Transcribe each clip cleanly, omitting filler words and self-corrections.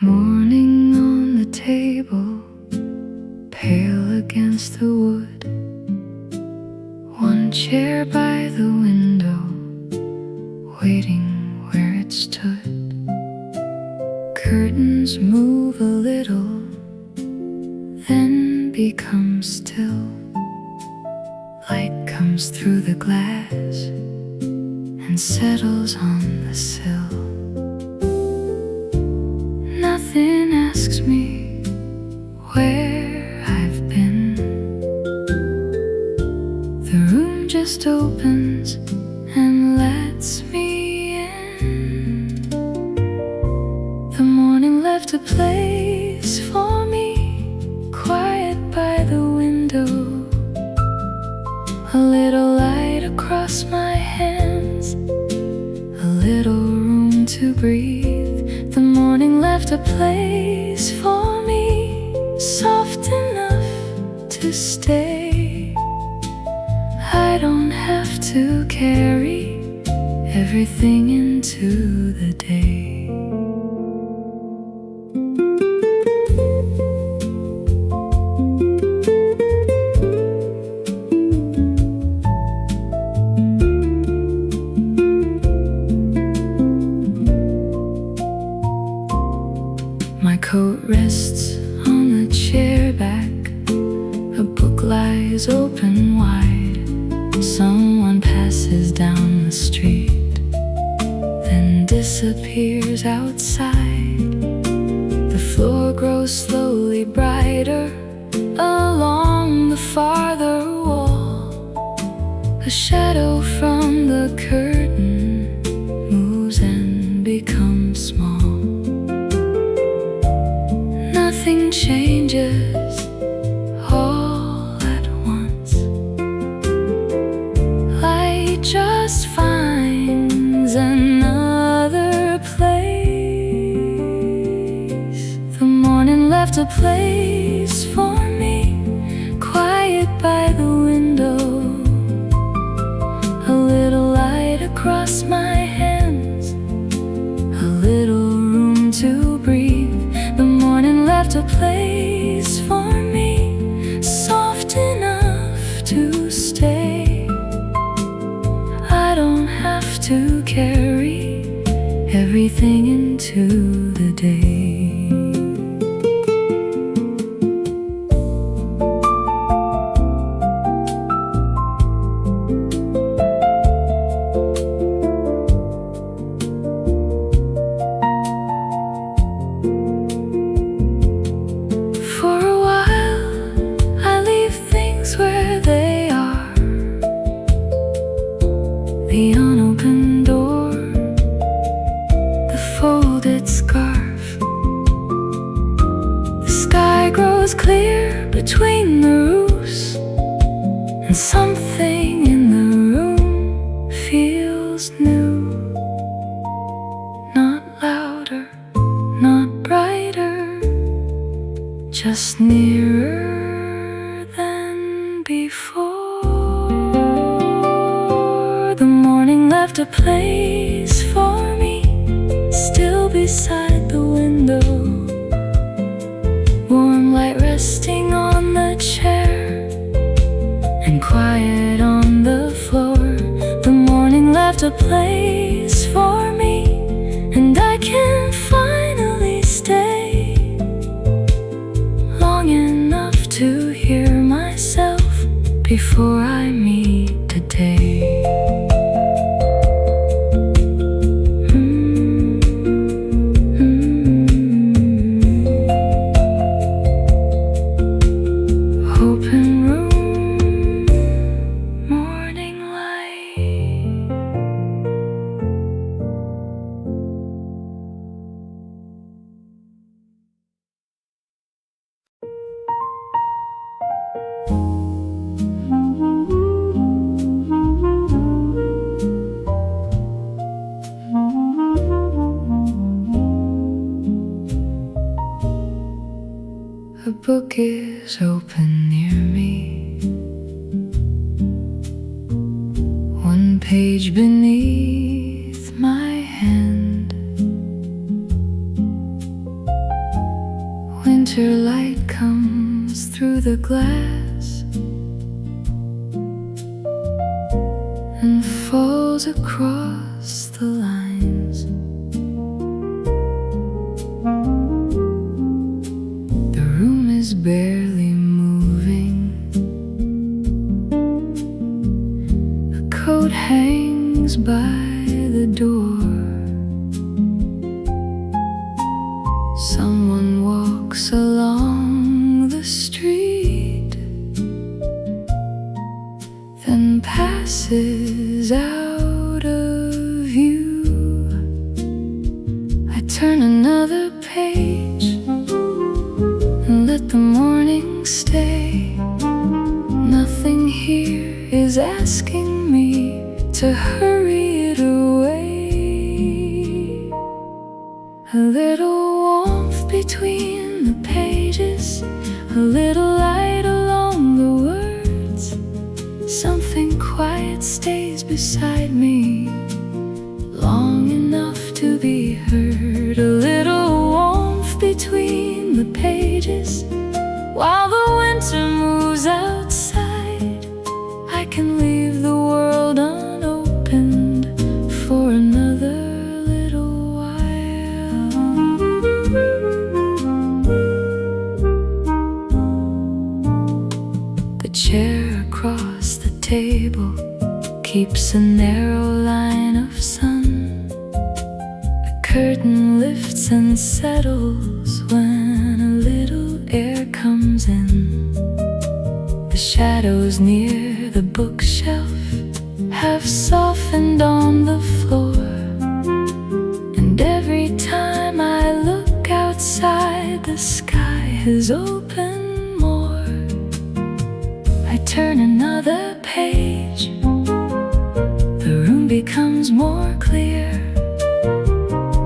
Morning on the table, pale against the wood. One chair by the window, waiting where it stood. Curtains move a little, then become still. Light comes through the glass and settles on the sill. Nothing asks me where I've been. The room just opens and lets me in. The morning left a place for me, quiet by the window. A little light across my hands, a little room to breathe. The morning left a place for me, soft enough to stay. I don't have to carry everything into the day. My coat rests on the chair back, a book lies open wide. Someone passes down the street, then disappears outside. The floor grows slowly brighter along the farther wall. A shadow from the curtain moves and becomes small. Nothing changes all at once. Light just finds another place. The morning left a place for me, quiet by the window. A little light across my hands, a little room to breathe. The morning left a place for me, soft enough to stay. I don't have to carry everything into the day. The unopened door, the folded scarf. The sky grows clear between the roofs, and something in the room feels new. Not louder, not brighter, just nearer than before. The morning left a place for me, still beside the window. Warm light resting on the chair, and quiet on the floor. The morning left a place for me, and I can finally stay long enough to hear myself before I meet the day. A book is open near me, one page beneath my hand. the glass and falls across the lines. The room is barely moving. A coat hangs by the door. Someone walks along the street, then passes out of view. I turn another page and let the morning stay. Nothing here is asking me to hurry it away. A little warmth between the pages, a little light along the words. Something quiet stays beside me long enough to be heard. A little warmth between the pages while the winter moves outside. I can leave the world unopened for another little while. The chair across the table keeps a narrow line of sun. The curtain lifts and settles when a little air comes in. The shadows near the bookshelf have softened on the floor, and every time I look outside, the sky has opened more. I turn another page. The room becomes more clear.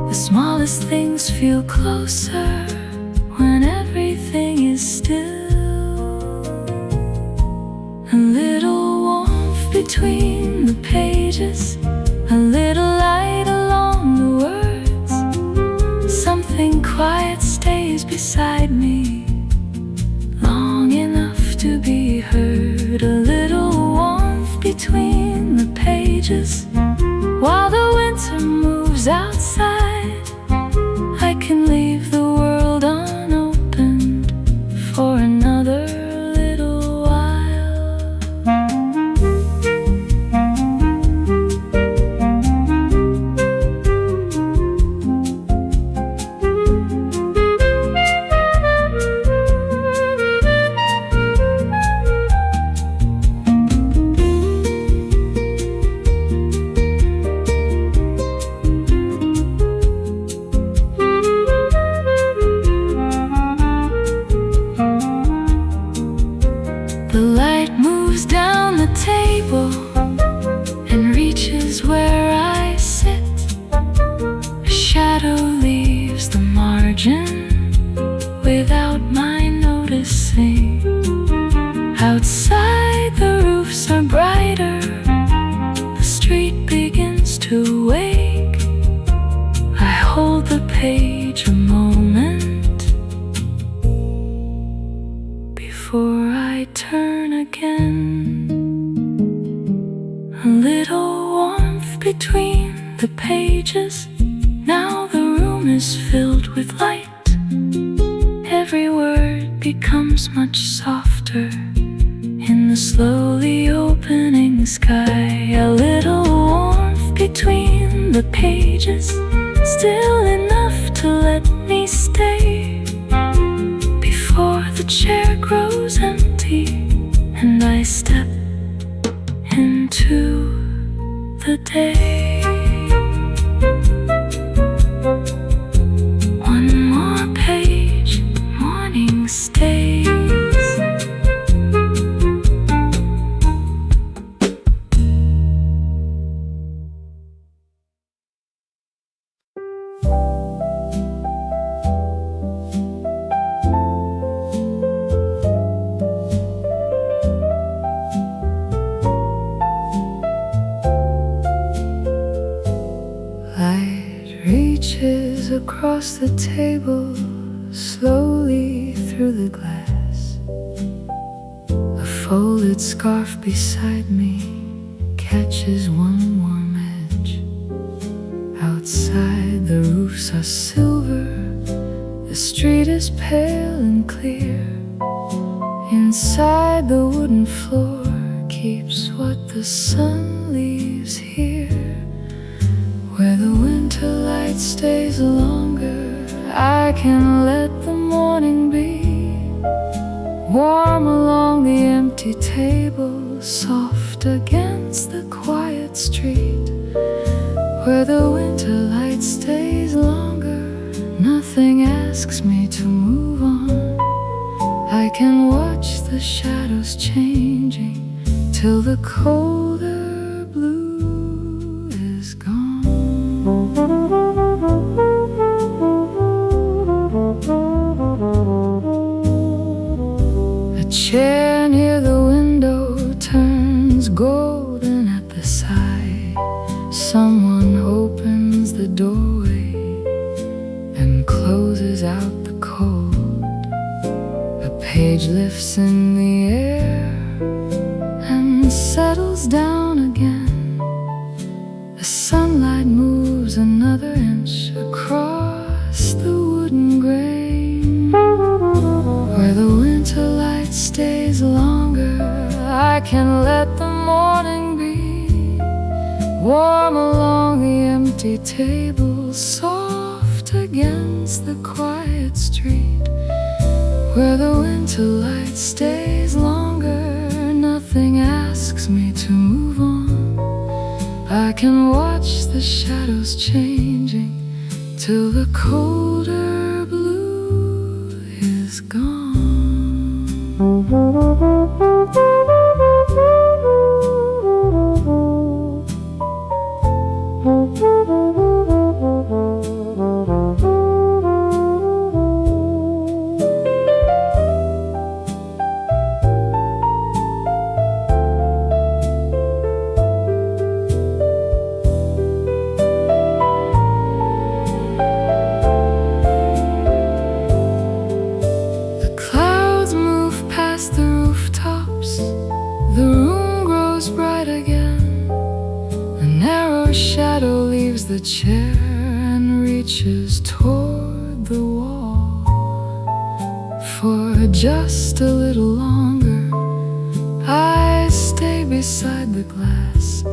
The smallest things feel closer when everything is still. A little warmth between the pages, a little light along the words. Something quiet stays beside me long enough to be heard. A little warmth between the pages while the winter moves outside. I can leave the world unopened for another little while. The light moves down the table and reaches where I sit. A shadow leaves the margin without my noticing. Outside the roofs are brighter. The street begins to wake. I hold the page a moment before I turn again. A little warmth between the pages. Now the room is filled with light. Every word becomes much softer in the slowly opening sky. A little warmth between the pages, still enough to let me stay before the chair grows empty and I step into the day. One more page, morning stays. Across the table, slowly through the glass. folded scarf beside me catches one warm edge. Outside the roofs are silver, the street is pale and clear. Inside the wooden floor keeps what the sun leaves here. Where the winter light stays longer, I can let the morning be warm along the empty table, soft against the quiet street. Where the winter light stays longer, nothing asks me to move on. I can watch the shadows changing till the colder blue is gone. A chair near the window turns golden at the side. Someone opens the doorway and closes out the cold. A page lifts in the air and settles down again. The sunlight moves another inch across the wooden grain. Where the winter light stays longer, I can let the morning be warm along the empty table, soft against the quiet street. Where the winter light stays longer, nothing asks me to move on. I can watch the shadows changing till the colder blue is gone. The chair and reaches toward the wall. For just a little longer, I stay beside the glass,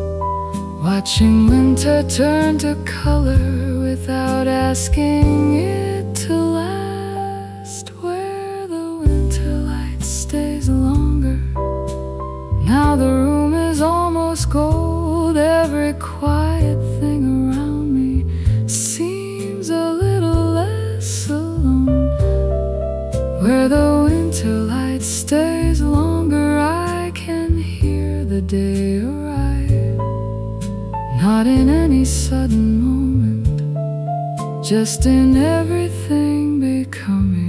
watching winter turn to color without asking it to last. Where the winter light stays longer, now the room is almost gold. Every quiet thing around me seems a little less alone. Where the winter light stays longer, I can hear the day arrive. Not in any sudden moment, just in everything becoming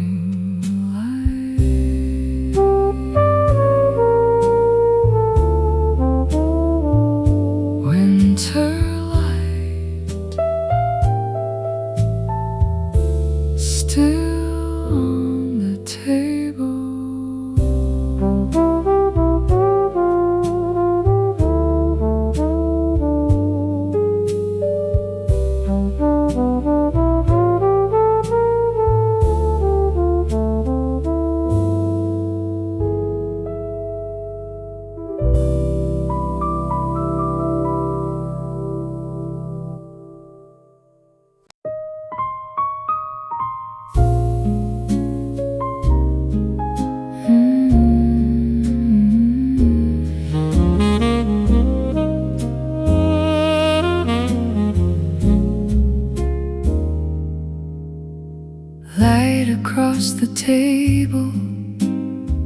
across the table,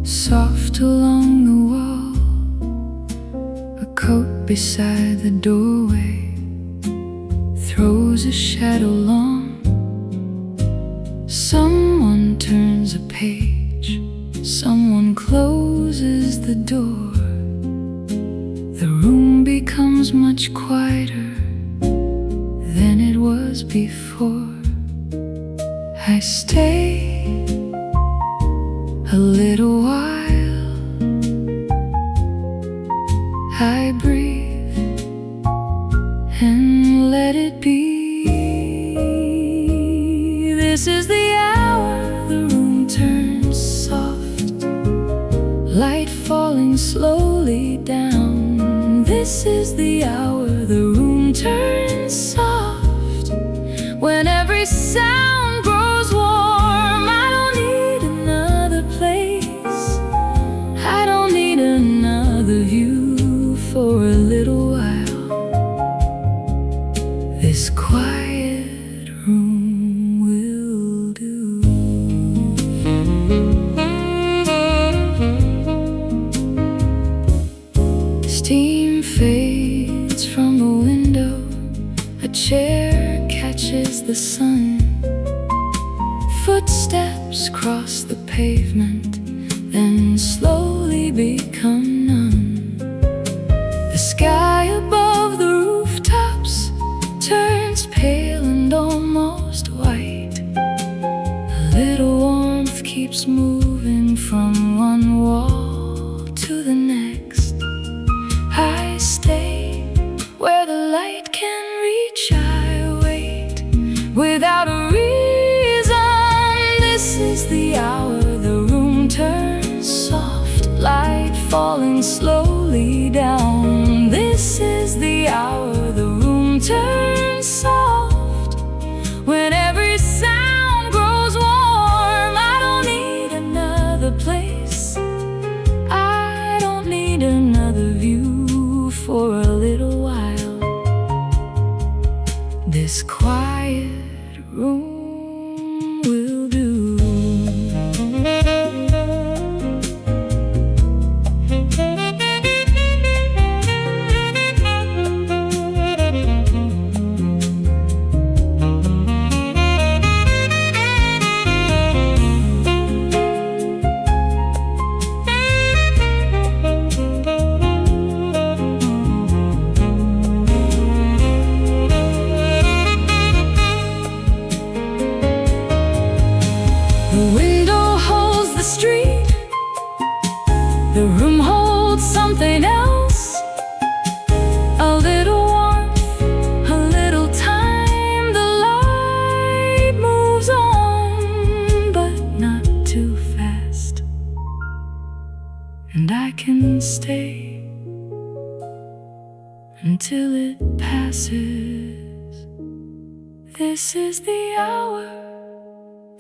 soft along the wall. A coat beside the doorway throws a shadow long. Someone turns a page, someone closes the door. The room becomes much quieter than it was before. I stay a little while This is the hour the room turns soft, light falling slowly down. This is the hour the room turns soft, when every sound grows warm. I don't need another place, I don't need another view for a little while. This quiet room will do. Steam fades from the window, a chair catches the sun. Footsteps cross the pavement, then slowly become numb. The sky above the rooftops turns pale and almost white. A little warmth keeps moving from one wall to the next. I stay where the light can reach. I wait without a reason. This is the hour the room turns soft, light falling slowly down. This is the hour the room turns soft, when every sound grows warm. I don't need another place, I don't need another view for a little while. This quiet room will do. The window holds the street, the room holds something else. A little warmth, a little time, the light moves on, but not too fast. And I can stay until it passes. This is the hour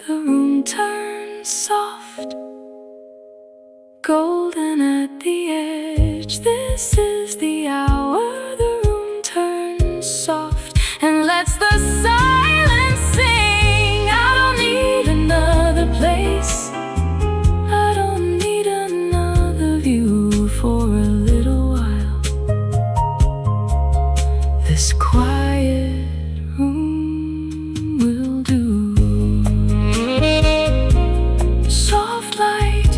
the room turns soft, golden at the edge. This is the hour the room turns soft and lets the silence sing. I don't need another place, I don't need another view for a little while. This quiet room will do. Soft light,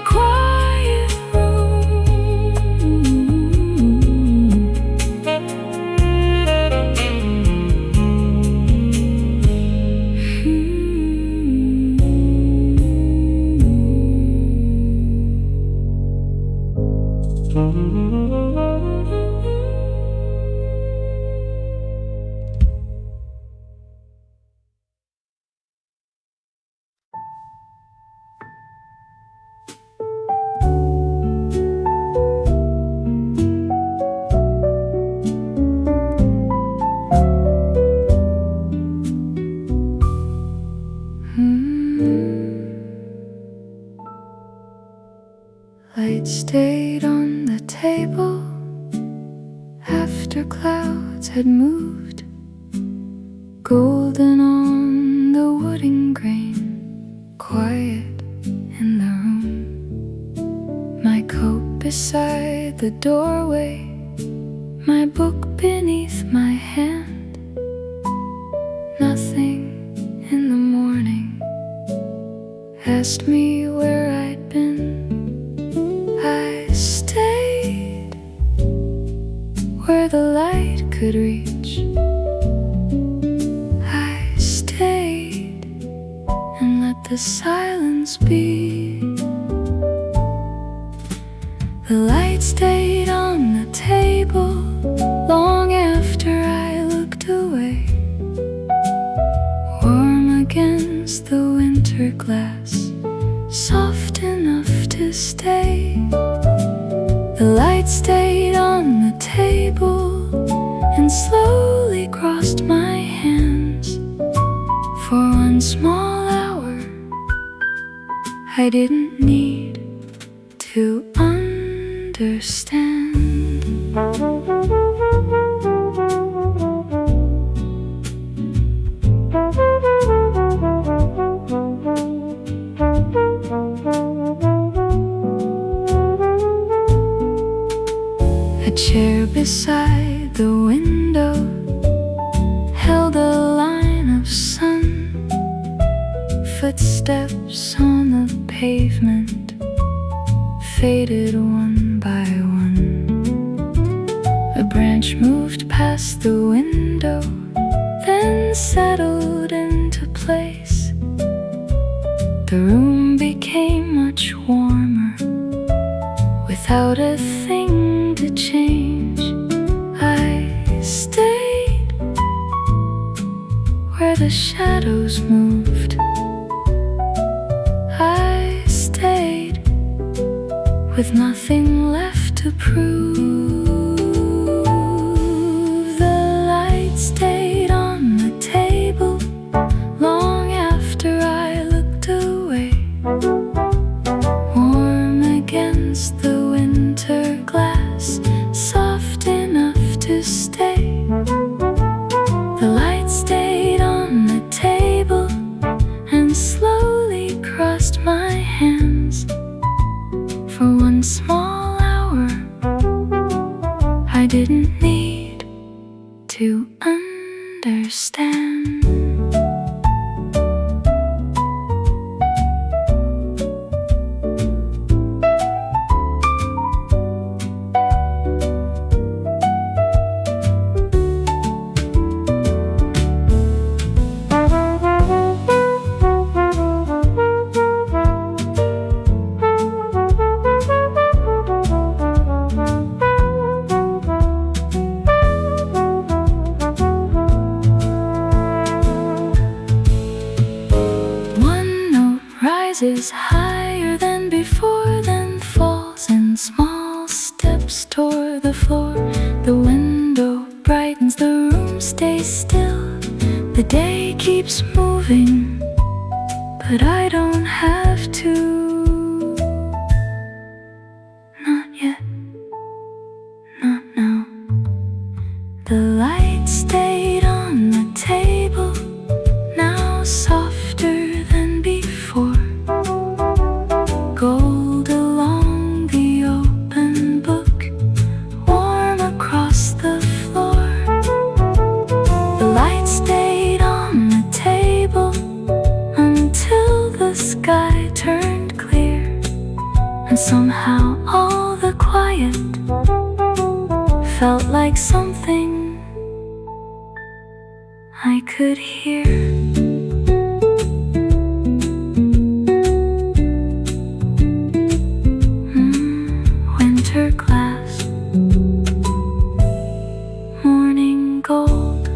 quiet room. Light stayed on the table after clouds had moved, golden on the wooden grain, quiet in the room. My coat beside the doorway, my book beneath my hand. Nothing in the morning asked me where I'd been. I stayed where the light could reach. I stayed and let the silence be. The light stayed on the table long after I looked away. against the winter glass, soft enough to stay. The light stayed on the table and slowly crossed my hands. For one small hour, I didn't need to understand. A chair beside the window held a line of sun. Footsteps on the pavement faded one by one. A branch moved past the window, then settled into place. The room became much warmer without a thing to change. I stayed where the shadows moved. I stayed with nothing left to prove. The light stayed on the table long after I looked away, warm against the winter glass, soft enough to stay. The light stayed on the table and slowly crossed my hands. For one small hour, I didn't need to understand. Rises higher than before, then falls in small steps toward the floor. The window brightens, the room stays still. The day keeps moving, but I don't have to. Not yet, not now. The light stayed on the table, now softer than before. Gold along the open book, warm across the floor. The light stayed on the table until the sky turned clear, and somehow all the quiet felt like something I could hear. Winter glass, morning gold.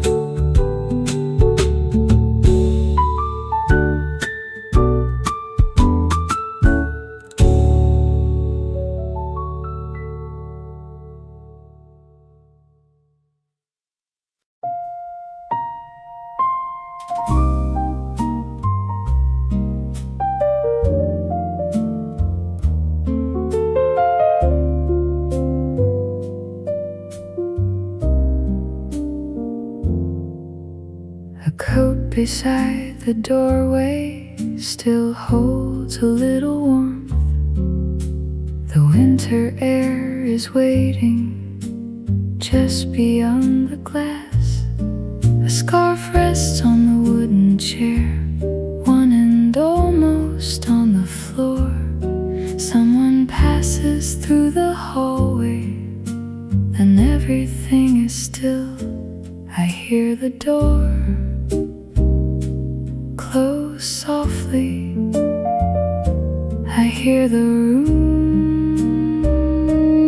A coat beside the doorway still holds a little warmth. The winter air is waiting just beyond the glass. A scarf rests on the wooden chair, one end almost on the floor. Someone passes through the hallway, then everything is still. I hear the door close softly. I hear the room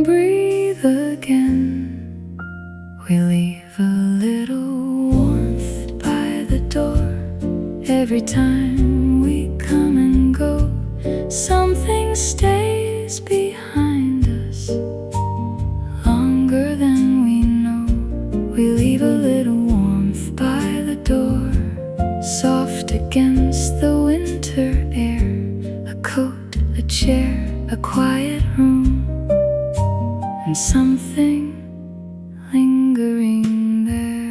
breathe again. We leave a little warmth by the door Every time we come and go, something stays behind us longer than we know. We leave a little warmth by the door, soft against the winter air. A coat, a chair, a quiet room, and something lingering there.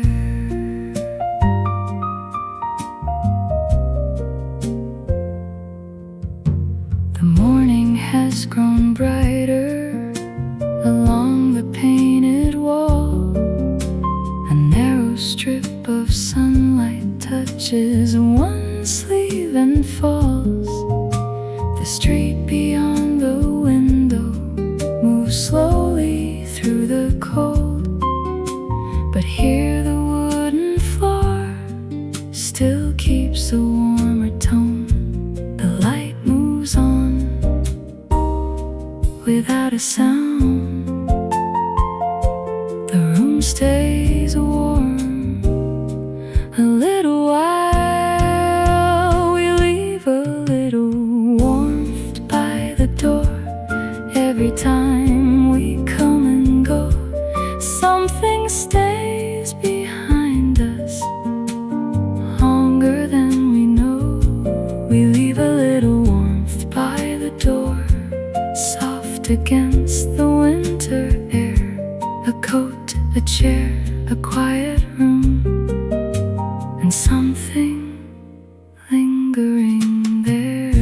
The morning has grown brighter along the painted wall. A narrow strip of sunlight touches one sleeve and falls. The street beyond the window moves slowly through the cold, but here the wooden floor still keeps a warmer tone. The light moves on without a sound. The room stays warm a little while. We leave a little warmth by the door. Every time we come and go, something stays behind us longer than we know. We leave a little warmth by the door, soft against the winter air. A coat, a chair, a quiet room, and something lingering there.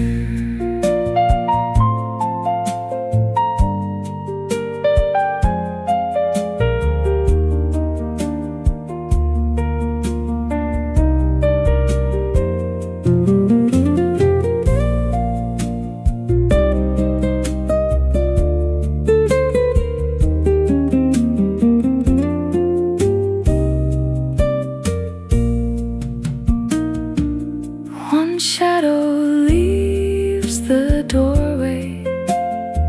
One shadow leaves the doorway,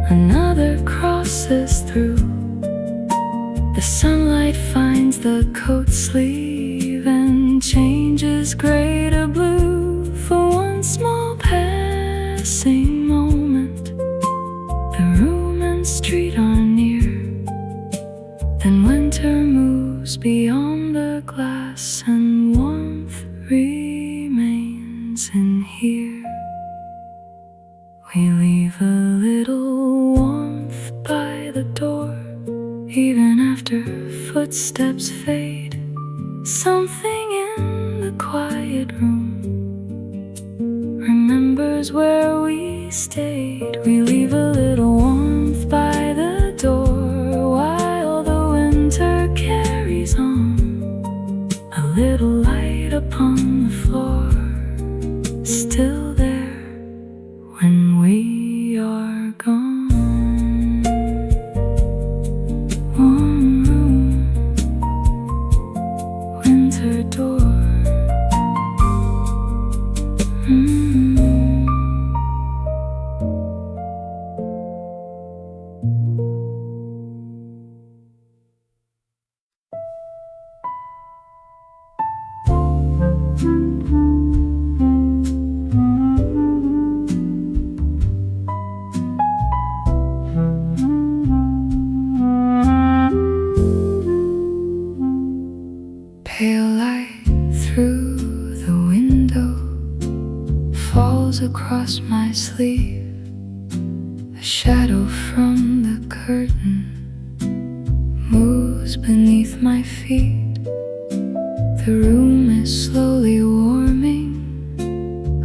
another crosses through. The sunlight finds the coat sleeve and changes gray to blue. For one small passing moment, the room and street are near. Then winter moves beyond the glass and warmth remains in here. We leave a little warmth by the door. Even after footsteps fade, something in the quiet room remembers where we stayed. We leave a little warmth by the door while the winter carries on. A little light upon the floor, still there when we are gone. Warm room, winter door. Pale light through the window falls across my sleeve. A shadow from the curtain moves beneath my feet. The room is slowly warming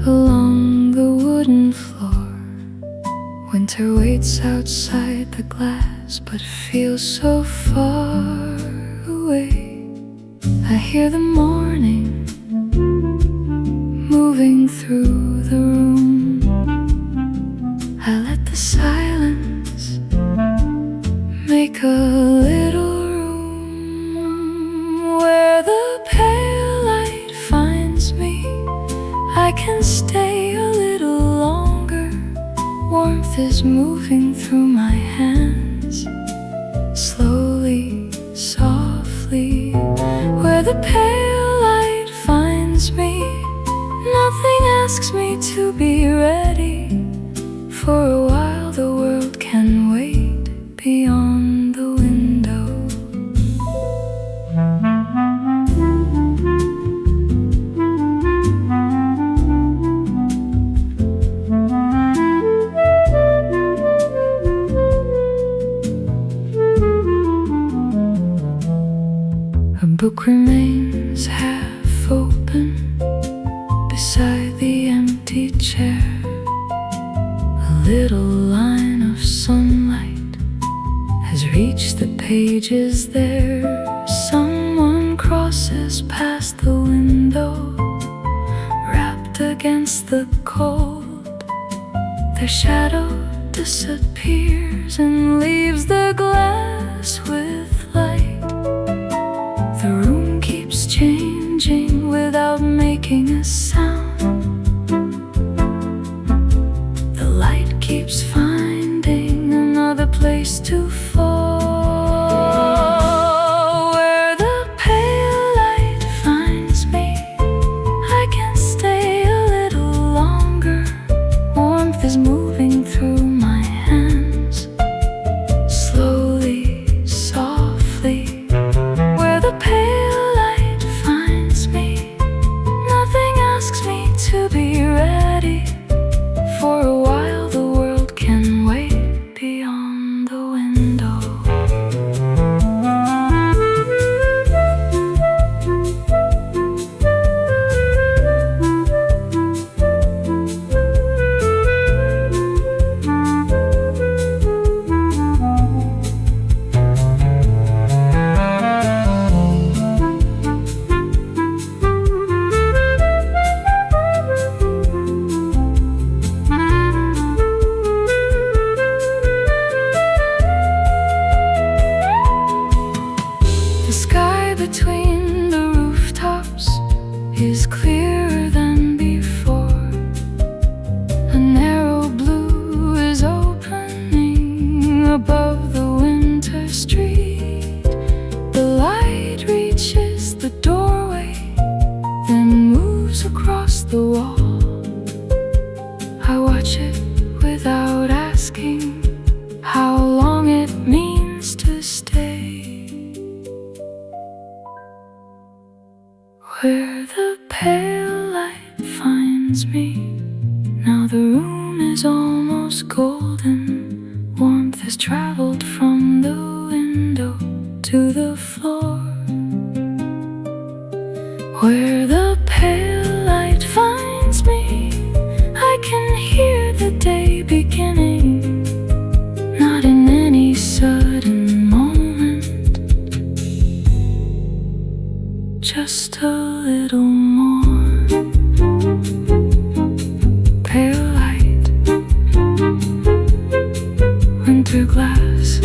along the wooden floor. Winter waits outside the glass but feels so far away. I hear the morning moving through the room. I let the silence make a little room where the pale light finds me. I can stay a little longer. Warmth is moving through my hands, slowly, softly. Where the pale light finds me, nothing asks me to be ready. For a while the world can wait beyond the window. A book remains half open beside the empty chair. A little line of sunlight has reached the pages there. Someone crosses past the window, wrapped against the cold. Their shadow disappears and leaves the glass with light. The room keeps changing without making a sound. The light keeps finding another place to fall. Where the pale light finds me, I can stay a little longer. Warmth is moving through my hands, slowly, softly. Where the pale light finds me, nothing asks me to be ready. For a while the world can wait beyond the window. The sky between the rooftops is clearer than before. A narrow blue is opening above the winter street. The light reaches the doorway, then moves across the wall. I watch it without asking how long it means to stay. Where the pale light finds me, now the room is almost golden. Warmth has traveled from the window to the floor. Where the pale light finds me, I can hear the day beginning. Not in any sudden moment, just a little more. Pale light, winter glass.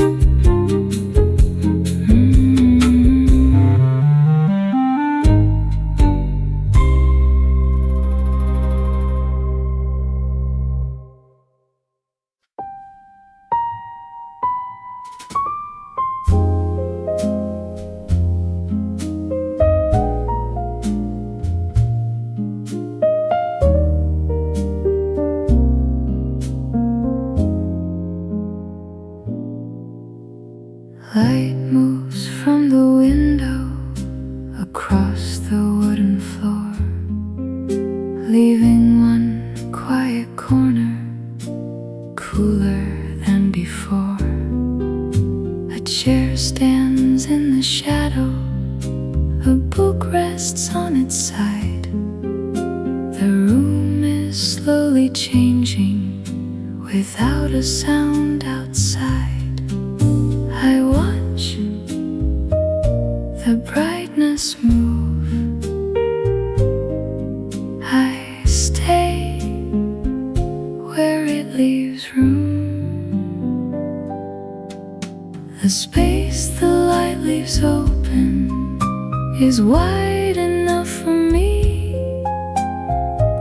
Light moves from the window across the wooden floor, leaving one quiet corner cooler than before. A chair stands in the shadow, a book rests on its side. The room is slowly changing without a sound outside. I watch the brightness move. I stay where it leaves room. The space the light leaves open is wide enough for me.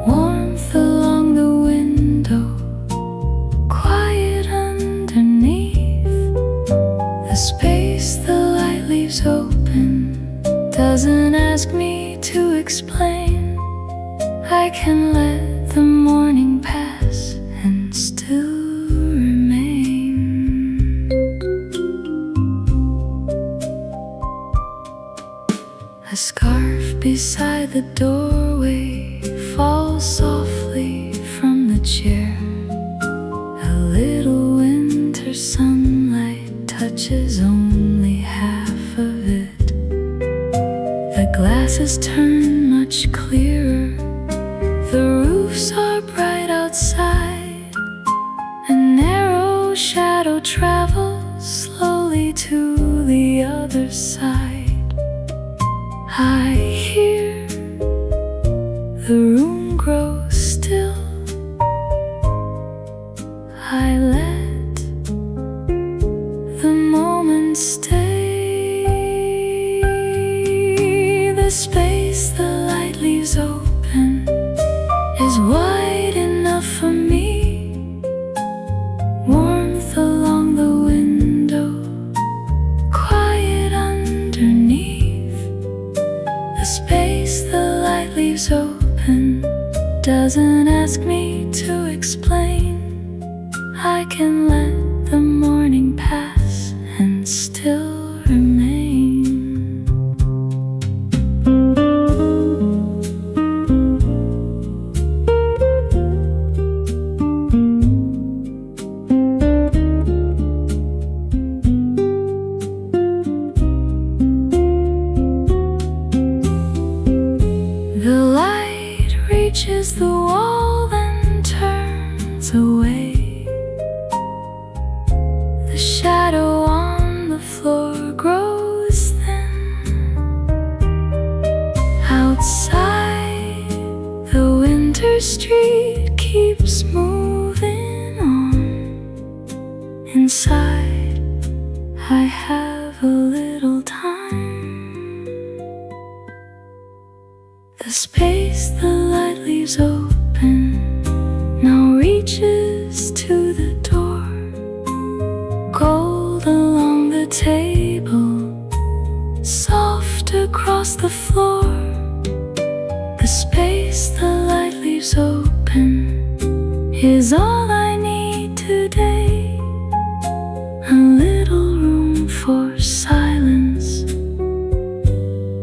Warmth along the window, quiet underneath. The space the light leaves open doesn't ask me to explain. I can let the morning pass and still remain. A scarf beside the doorway falls softly from the chair. A little winter sunlight touches only half of it. The glasses turn much clearer. The roofs are bright outside. A narrow shadow travels slowly to the other side. I hear the room grow still. I let the moment stay. The space the light leaves open is wide enough for me. Warmth along the window, quiet underneath. The space the light leaves open doesn't ask me to explain. I can let the morning pass and still remain. The light reaches the wall then turns away. The shadow on the floor grows thin. Outside, the winter street keeps moving on. Inside, I have a little time. The space the light leaves open now reaches to the door. Gold along the table, soft across the floor. The space the light leaves open is all I need today. A little room for silence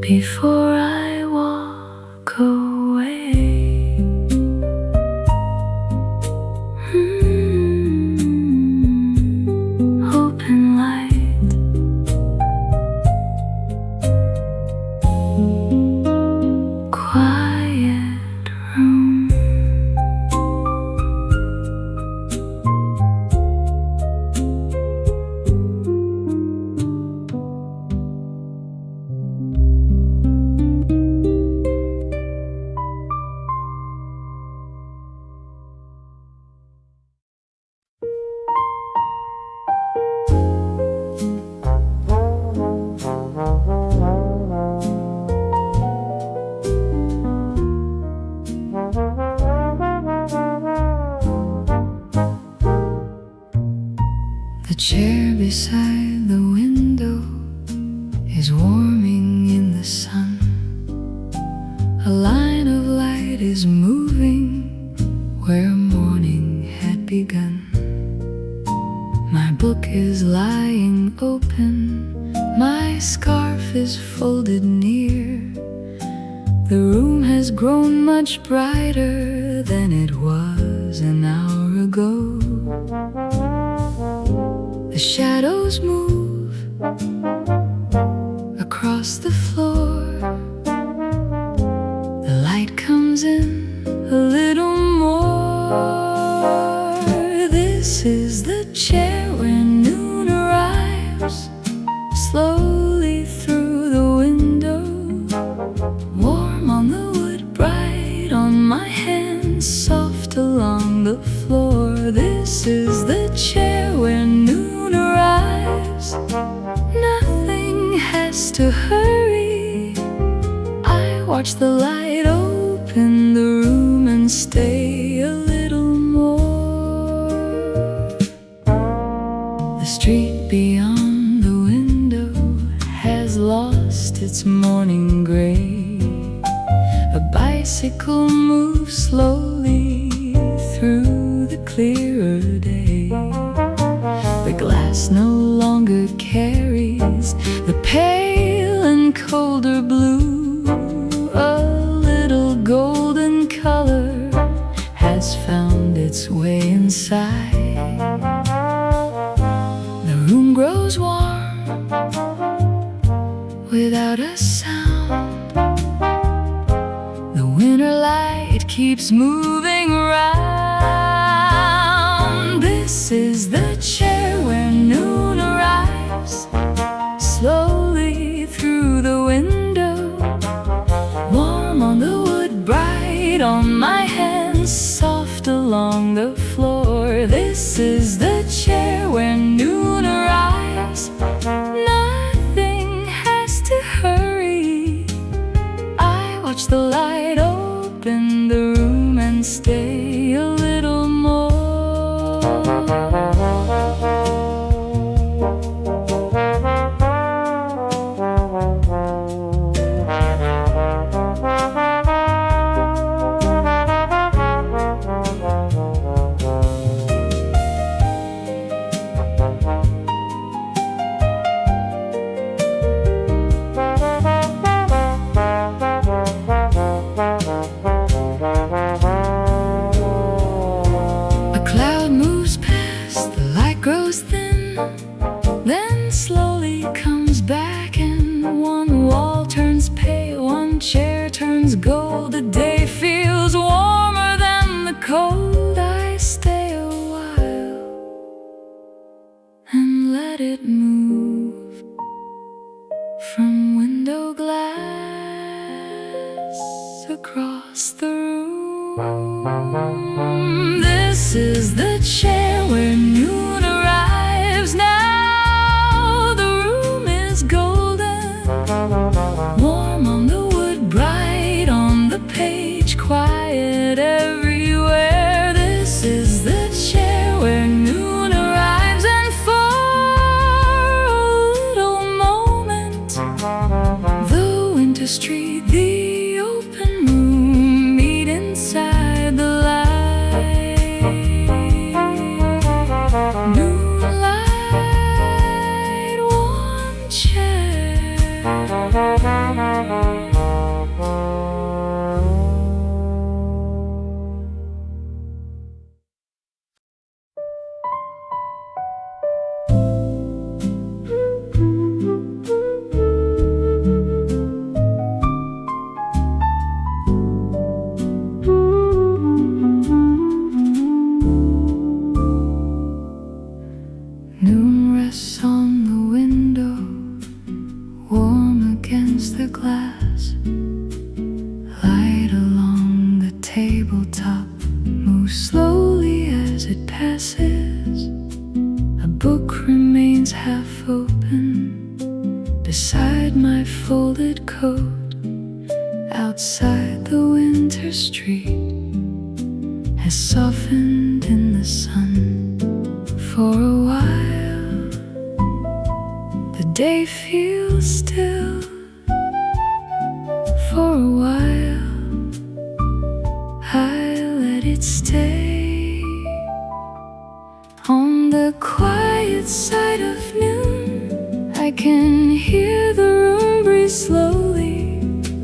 before I walk away. Open light, quiet room. The chair beside the window is warming in the sun. A line of light is moving where morning had begun. My book is lying open, my scarf is folded near. The room has grown much brighter than it was an hour ago. The shadows move across the floor. The light comes in a little more. This is the chair where noon arrives, slowly through the window. Warm on the wood, bright on my hands, soft along the floor. This is the chair where noon arrives. Nothing has to hurry. I watch the light open the room and stay a little more. The street beyond the window has lost its morning gray. A bicycle moves slowly its way inside. The room grows warm without a sound. The winter light keeps moving around. This is the chair where noon arrives, slowly through the window. Warm on the wood, bright on my hands, soft along the floor. This is the chair where noon arrives. Nothing has to hurry. I watch the light open the room and stay a little more. Grows thin, then slowly comes back, and one wall turns pale, one chair turns gold. The day feels warmer than the cold. I stay a while and let it move from window glass across the room. This is the chair where noon arrives. Now the room is golden, warm on the wood, bright on the page, quiet everywhere. This is the chair where noon arrives, and for a little moment, the winter street, the open room, meet inside the light. Moonlight, one chair. Noon rests on the window, warm against the glass. Light along the tabletop moves slowly as it passes. A book remains half open beside my folded coat. Outside, the winter street has softened in the sun. For a while, the day feels still. For a while, I let it stay. On the quiet side of noon, I can hear the room breathe slowly.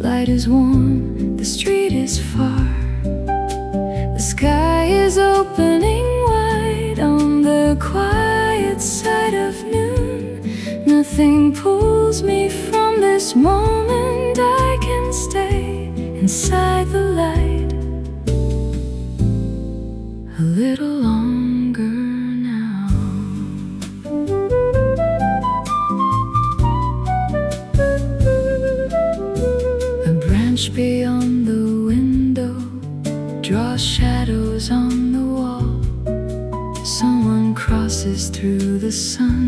Light is warm, the street is far. The sky is opening wide. On the quiet side of noon, nothing pulls me from this moment. I can stay inside the light a little longer now. A branch beyond the window draws shadows on the wall. Someone crosses through the sun,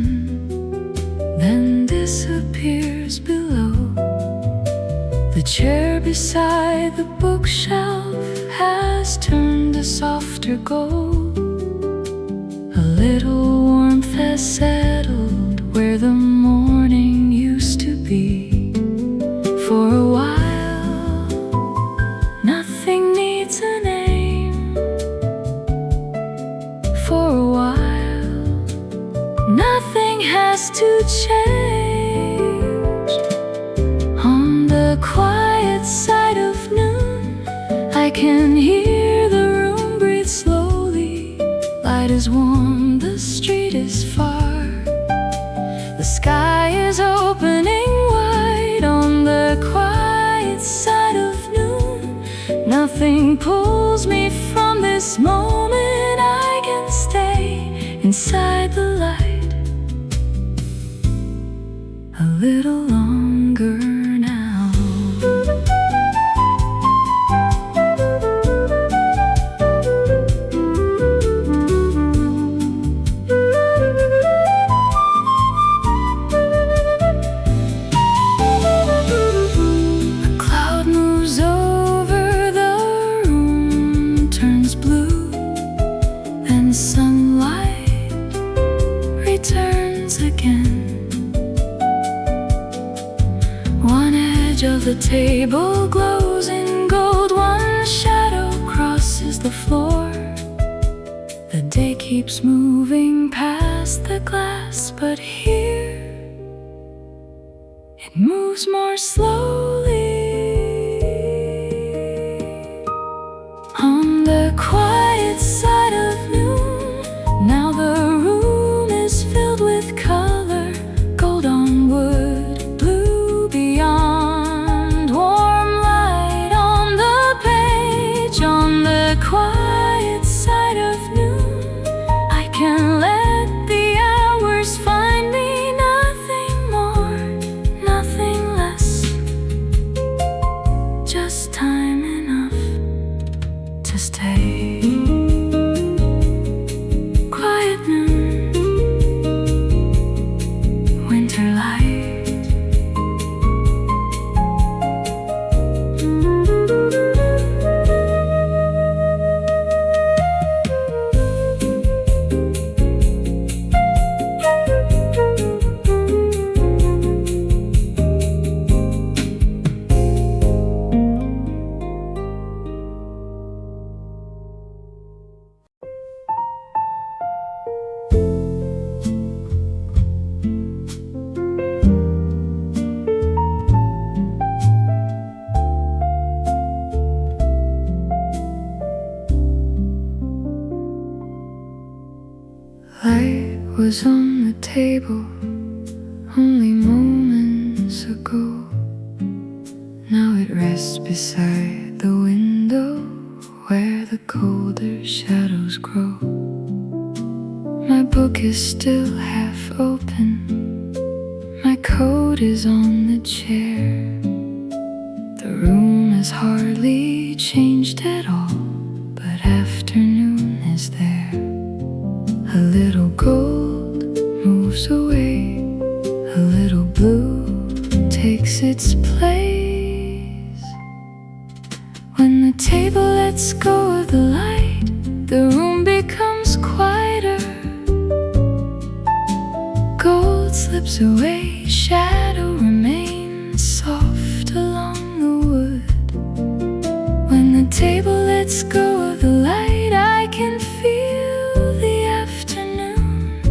then disappears below. The chair beside the bookshelf has turned a softer gold. A little warmth has settled where the morning used to be. For a while, nothing needs a name. For a while, nothing has to change. On the quiet side of noon, I can hear the room breathe slowly. Nothing pulls me from this moment. I can stay inside the light a little longer now. A cloud moves over the room, turns blue, and sunlight returns again. One edge of the table glows in gold, one shadow crosses the floor. The day keeps moving past the glass, but here it moves more slowly. On the quiet side of noon, now the room is filled with color. Gold on wood, blue beyond, warm light on the page. On the quiet side of noon, I can let the hours find me. Nothing more, nothing less, just time enough to stay. Quiet noon, winter light. Light was on the table only moments ago. Now it rests beside the window where the colder shadows grow. My book is still half open, my coat is on the chair. The room has hardly changed at all, but afternoon is there. A little gold moves away, a little blue takes its place. When the table lets go of the light, the room becomes quieter. Gold slips away, shadow remains soft along the wood. When the table lets go of the light, I can feel the afternoon.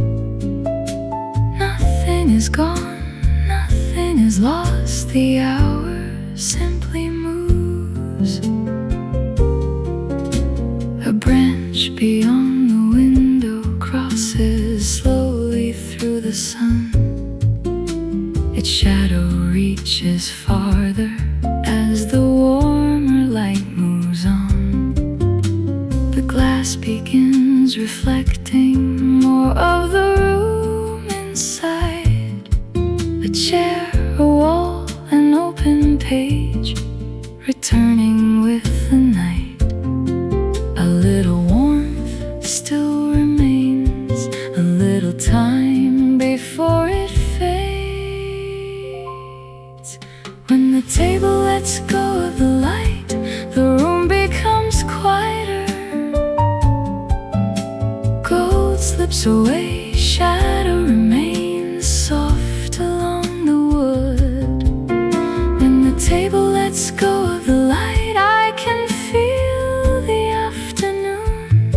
Nothing is gone, nothing is lost, the hour simply moves. A branch beyond the window crosses slowly through the sun. Its shadow reaches farther as the warmer light moves on. The glass begins reflecting more of the room inside. A chair, a wall, an open page, returning with the night. A little warmth still remains, a little time before it fades. When the table lets go of the light, the room becomes quieter. Gold slips away, shadow remains soft along the wood. When the table lets go of the light, I can feel the afternoon.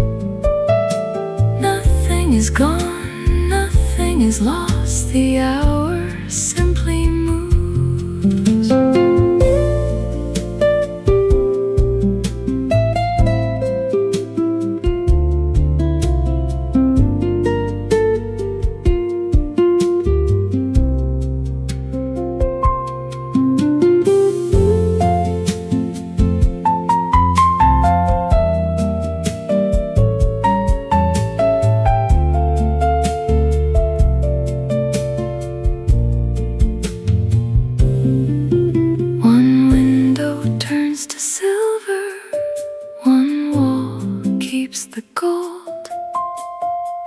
Nothing is gone, nothing is lost, the hour simply moves. keeps the gold.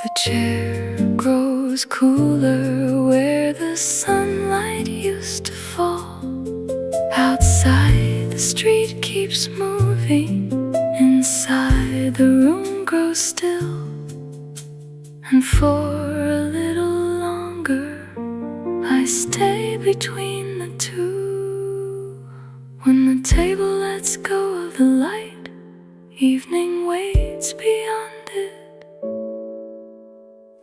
The chair grows cooler where the sunlight used to fall. Outside the street keeps moving, inside the room grows still. And for a little longer I stay between the two. When the table lets go of the light, evening waits beyond it.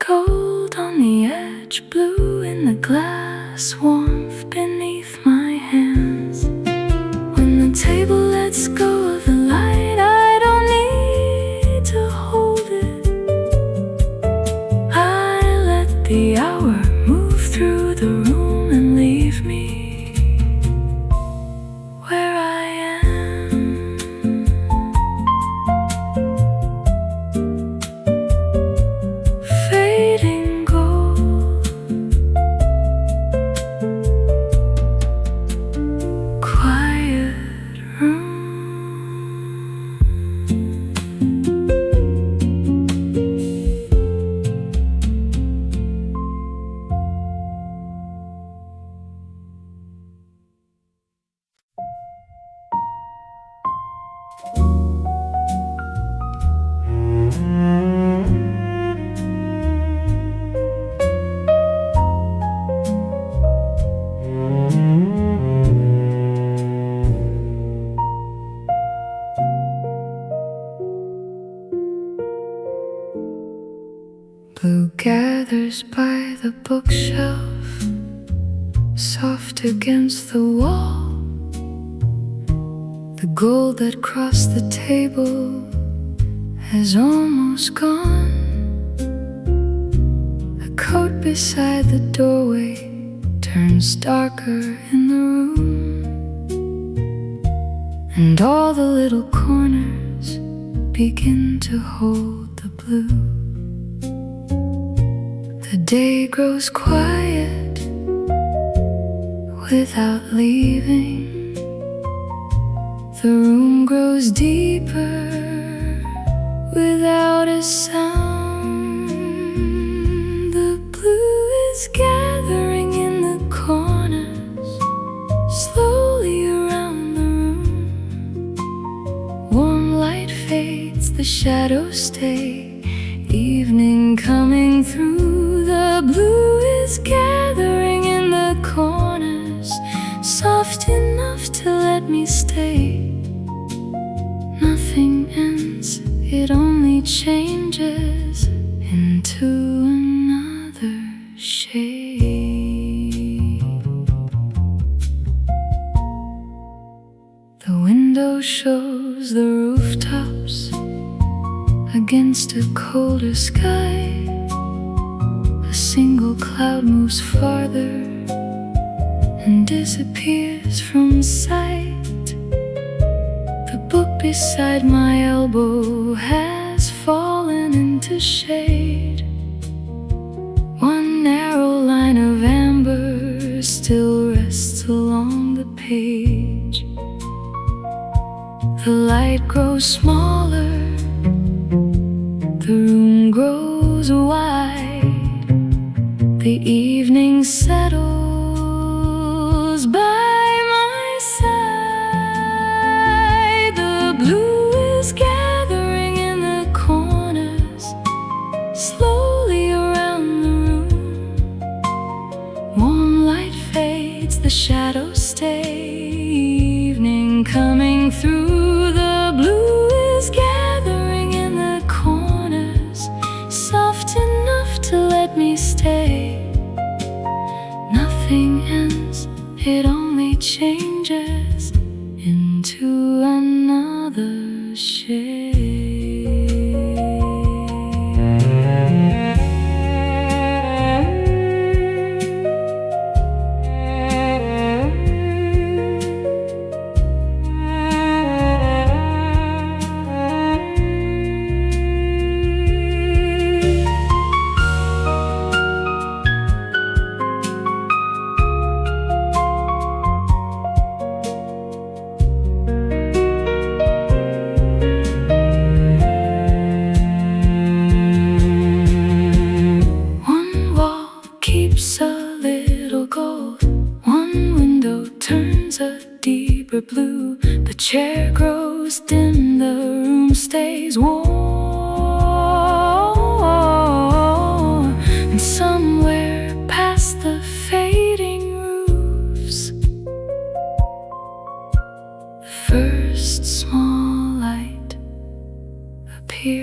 Gold on the edge, blue in the glass, warmth beneath my hands. When the table lets go of the light, I don't need to hold it. I let the hour move through the room and leave me where I am. Fading gold, quiet room. Blue gathers by the bookshelf, soft against the wall. The gold that crossed the table has almost gone. The coat beside the doorway turns darker in the room, and all the little corners begin to hold the blue. The day grows quiet without leaving. The room grows deeper without a sound. The blue is gathering in the corners, slowly around the room. Warm light fades, the shadows stay, evening coming through. The blue is gathering in the corners, soft enough to let me stay. Nothing ends, it only changes into another shade. The window shows the rooftops against a colder sky. A single cloud moves farther and disappears from sight. The book beside my elbow has fallen into shade. One narrow line of amber still rests along the page. The light grows smaller, the room grows wide. The evening settles by my side. The blue is gathering in the corners, slowly around the room. Warm light fades, the shadows stay, evening coming through. The blue is gathering in the corners, soft enough to let me stay. Nothing ends, it only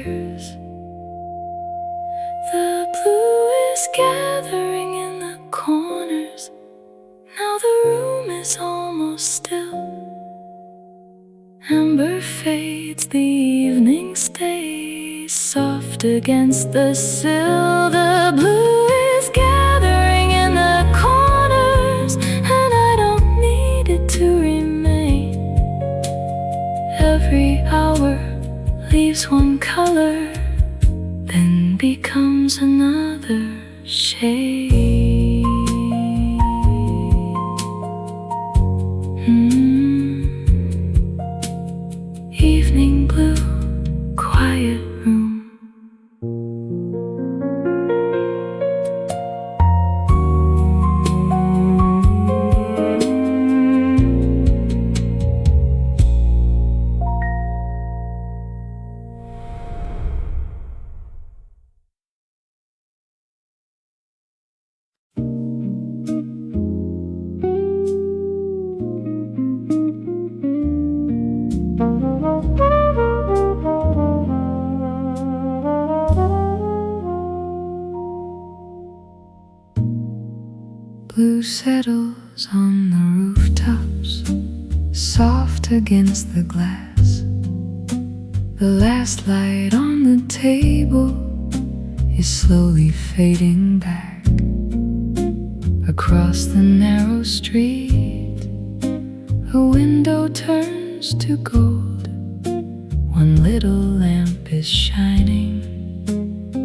disappears. The blue is gathering in the corners. Now the room is almost still. Amber fades, the evening stays soft against the sill. The blue is gathering in the corners, and I don't need it to remain. Every hour leaves one color, then becomes another shade. Evening blue, quiet room. Blue settles on the rooftops, soft against the glass. The last light on the table is slowly fading back. Across the narrow street, a window turns to gold. One little lamp is shining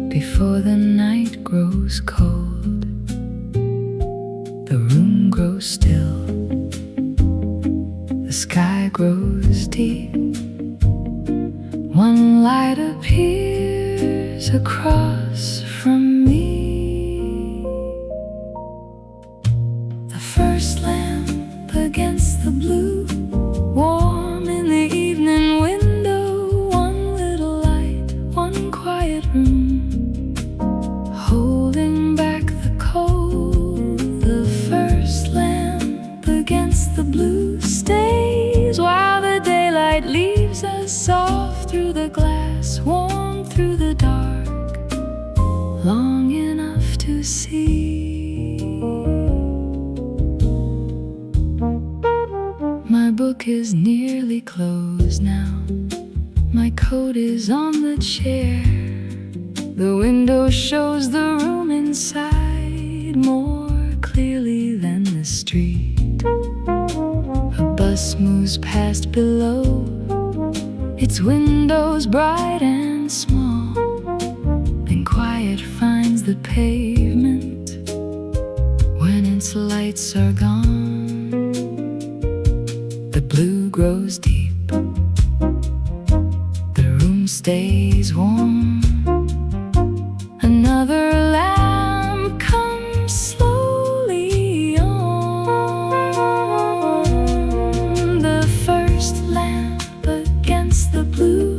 before the night grows cold. The room grows still, the sky grows deep. One light appears across from me. The first lamp against the blue, warm in the evening window. One little light, one quiet room, holding back the cold. The blue stays while the daylight leaves us soft through the glass, warm through the dark, long enough to see. My book is nearly closed now. My coat is on the chair. The window shows the room inside more clearly than the street. A bus moves past below, its windows bright and small. Then quiet finds the pavement when its lights are gone. The blue grows deep, the room stays warm. Another lamp comes slowly on. The first lamp against the blue,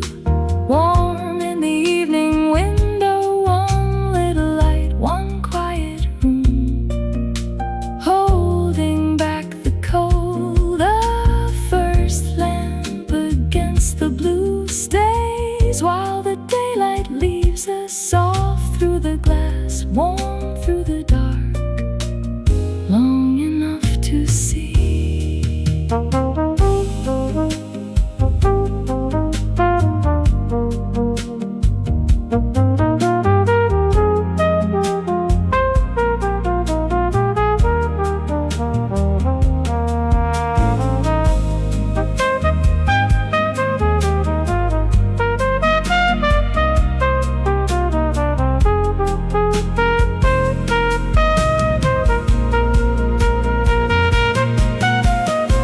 warm in the evening window. One little light, one quiet room, holding back the cold. The first lamp against the blue stays while the daylight leaves us soft through the glass, warm through the dark, long enough to see.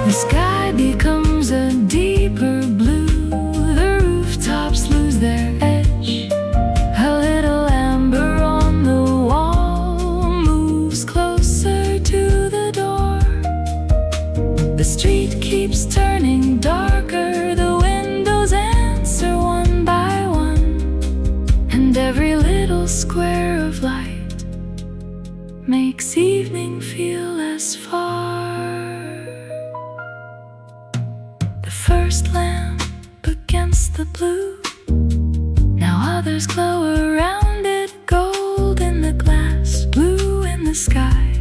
The sky becomes a deeper blue, the rooftops lose their edge. A little amber on the wall moves closer to the door. The street keeps turning darker, the windows answer one by one, and every little square of light makes evening feel less far. The first lamp against the blue, now there's glow around it, gold in the glass, blue in the sky,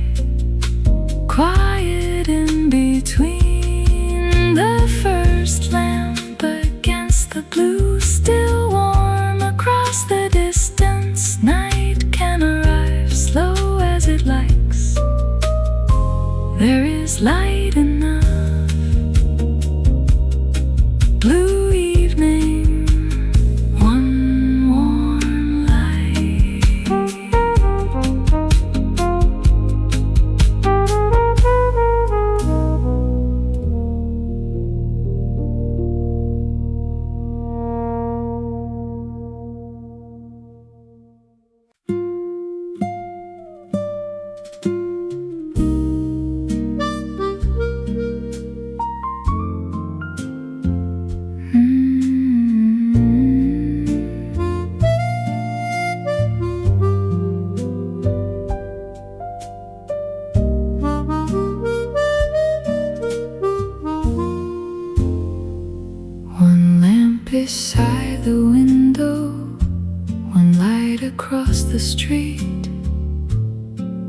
quiet in between the first lamp against the blue, still warm across the distance. Night can arrive slow as it likes. There is light enough. Blue evening, one warm light. One lamp beside the window, one light across the street.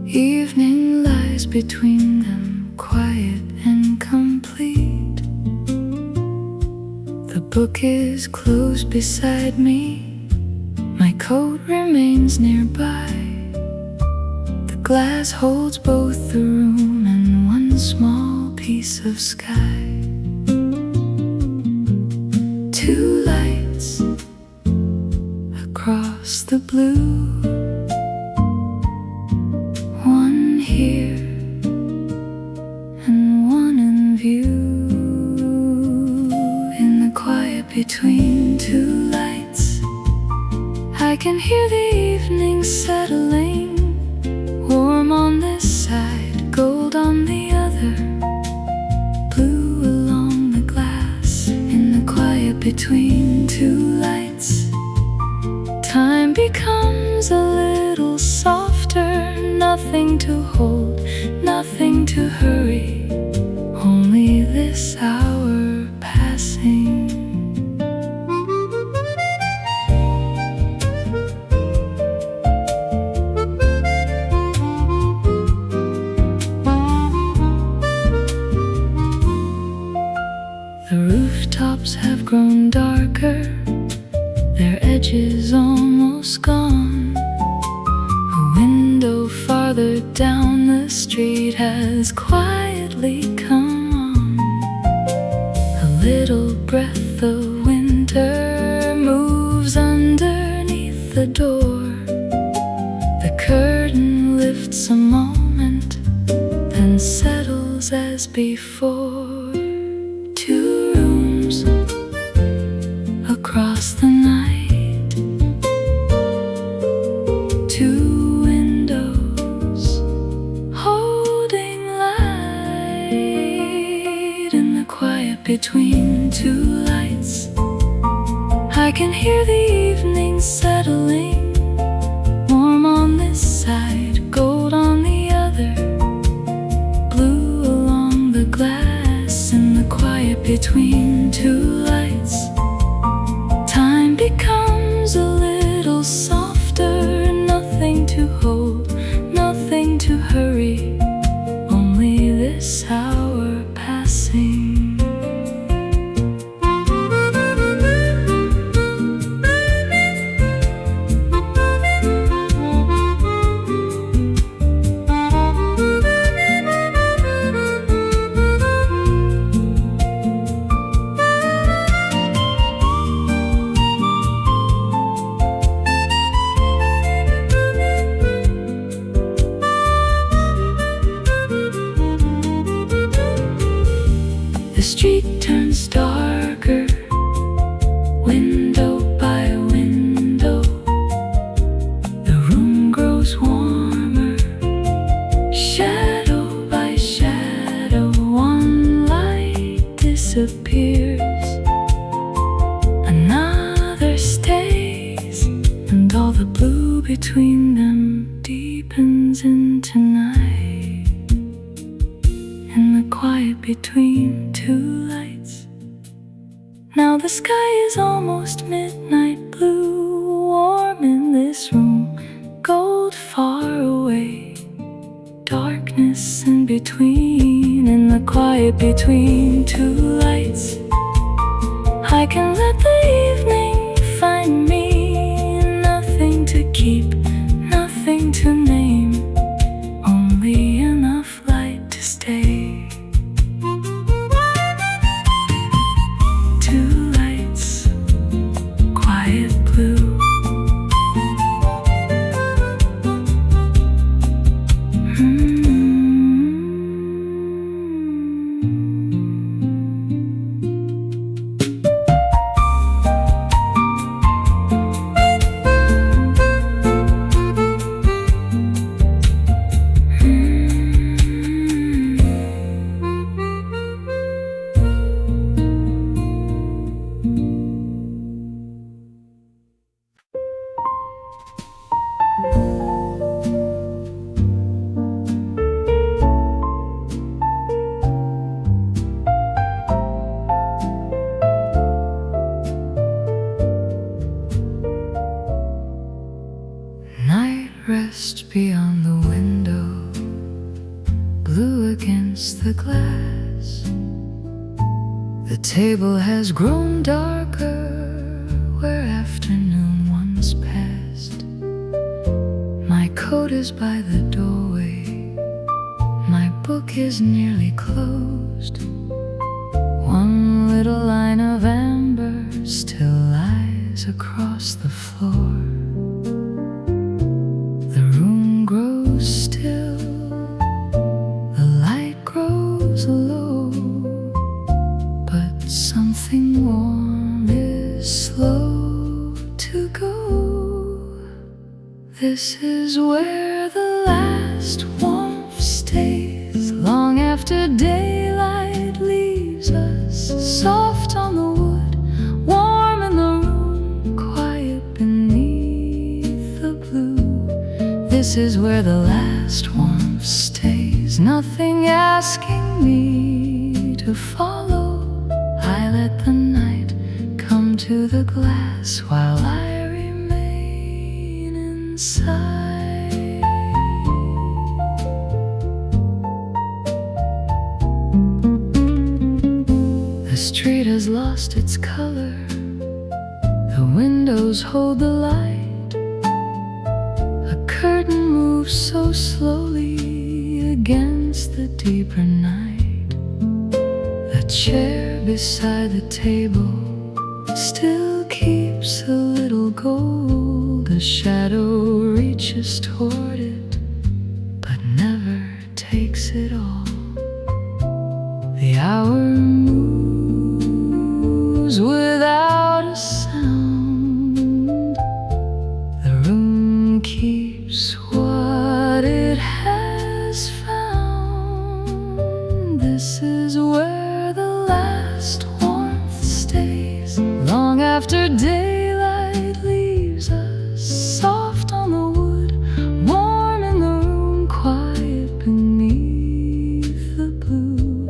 Evening lies between them, quiet and complete. The book is closed beside me, my coat remains nearby. The glass holds both the room and one small piece of sky. Two lights across the blue, one here and one in view. In the quiet between two lights, I can hear the evening settling, warm on this side, gold on the other, blue along the glass. In the quiet between two lights, time becomes a little softer. Nothing to hold, nothing to hurry, only this hour passing. The rooftops have grown darker, their edges almost gone. A window farther down the street has quietly come on. A little breath of winter moves underneath the door. The curtain lifts a moment, then settles as before. Two rooms across the night, two windows holding light. In the quiet between two lights, I can hear the evening settling, warm on this side, gold on the other, blue along the glass. In the quiet between two lights, time becomes a little softer. Nothing to hold, nothing to hurry, only this hour passing. The street turns darker, window by window. The room grows warmer, shadow by shadow. One light disappears, another stays, and all the blue between them deepens into night. In the quiet between two lights, now the sky is almost midnight blue, warm quiet between two lights. I can let the evening find me. Nothing to keep, nothing to name, only enough light to stay. Two lights, quiet blue. Rest beyond the window, blue against the glass. The table has grown darker where afternoon once passed. My coat is by the doorway, my book is nearly closed. One little line of amber still lies across the floor. Still, the light grows low, but something warm is slow to go. This is where the last warmth stays, long after daylight leaves us. Soft on the wood, warm in the room, quiet beneath the blue. This is where the last warmth stays, nothing asking me to follow. I let the night come to the glass while I remain inside. The street has lost its color, the windows hold the light. Curtain moves so slowly against the deeper night. The chair beside the table still keeps a little gold. A shadow reaches toward it, but never takes it all. The hour moves without a sound. The room keeps what it has found. This is where the last warmth stays, long after daylight leaves us. Soft on the wood, warm in the room, quiet beneath the blue.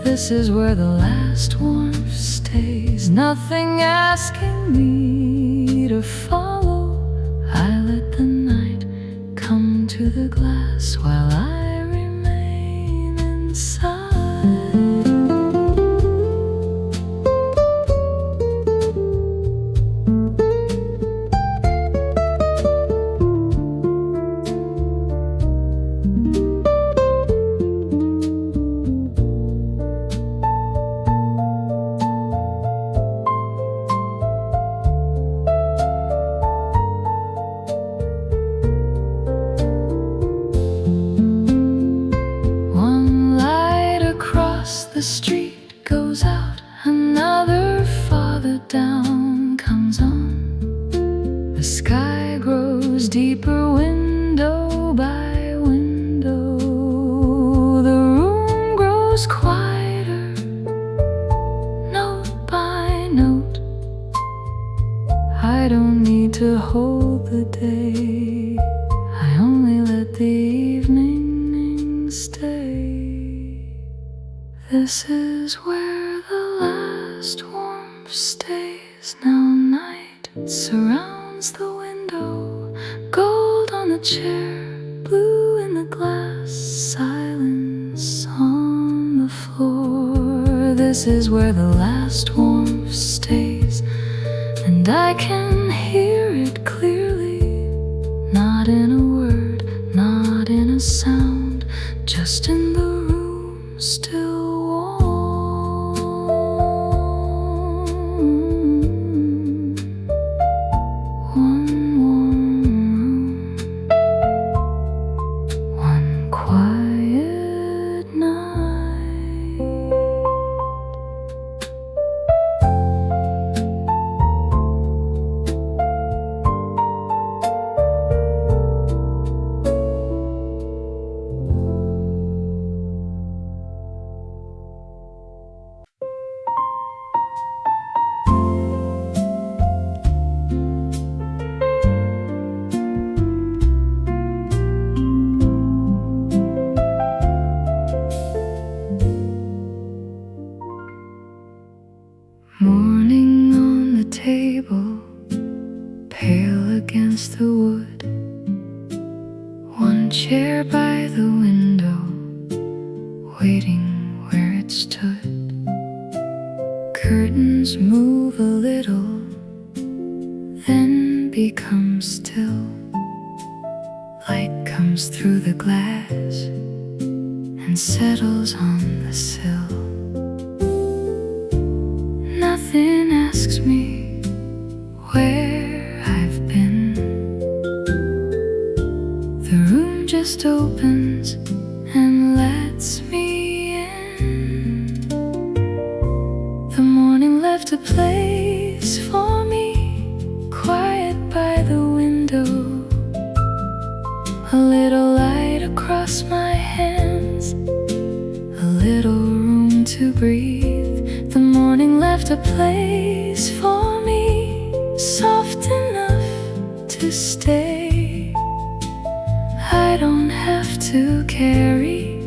This is where the last warmth stays, nothing asking me to follow. I let the night come to the glass while I remain inside. The street goes out, another farther down comes on. The sky grows deeper, window by window. The room grows quieter, note by note. I don't need to hold the day, I only let the evening stay. This is where the last warmth stays. Now night surrounds the window, gold on the chair, blue in the glass, silence on the floor. places where the last warmth stays, and I can hear it clearly, not in a word, not in a sound, just in the room still warm. One warm room, one quiet night. Morning on the table, pale against the wood. One chair by the window, waiting where it stood. Curtains move a little, then become still. Light comes through the glass and settles on the sill. Nothing asks me where I've been. The room just opens and lets me in. The morning left a place for me, quiet by the window. A little light across my hands, a little room to breathe. The morning left a place for me, soft enough to stay. I don't have to carry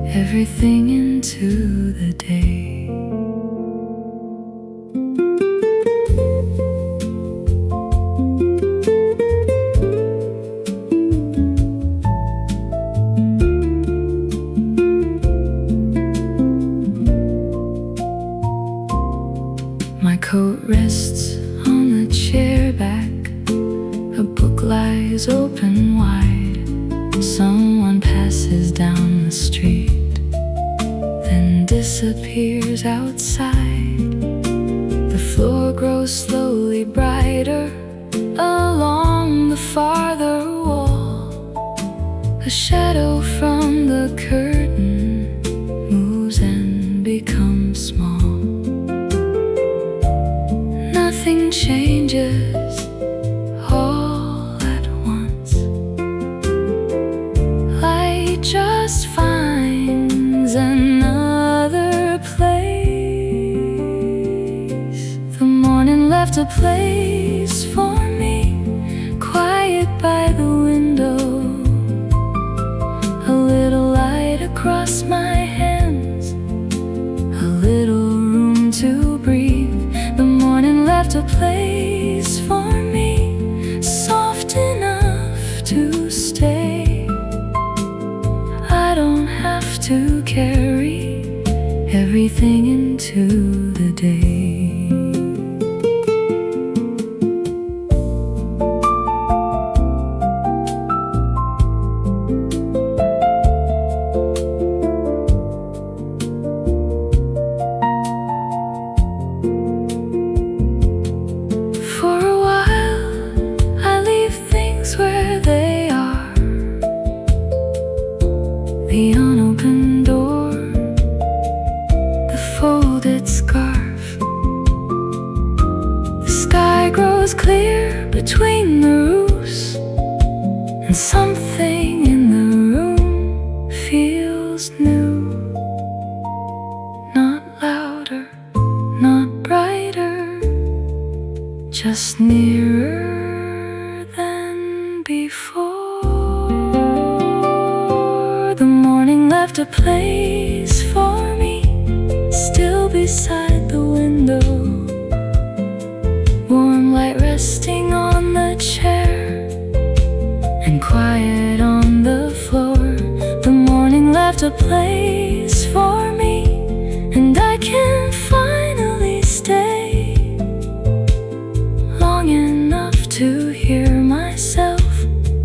everything into the day. My coat rests on the chair back, a book lies open wide. Someone passes down the street, then disappears outside. The floor grows slowly brighter along the farther wall. A shadow from the curtain moves and becomes small. Nothing changes all at once. Light just finds another place. The morning left a place for me, quiet by the window. A little light across my hands, a little room to breathe. The morning left a place for me, soft enough to stay. I don't have to carry everything into the day. The unopened door, the folded scarf. The sky grows clear between the roofs, and something in the room feels new. Not louder, not brighter, just nearer than before. The morning left a place for me, still beside the window. Warm light resting on the chair, and quiet on the floor. The morning left a place for me, and I can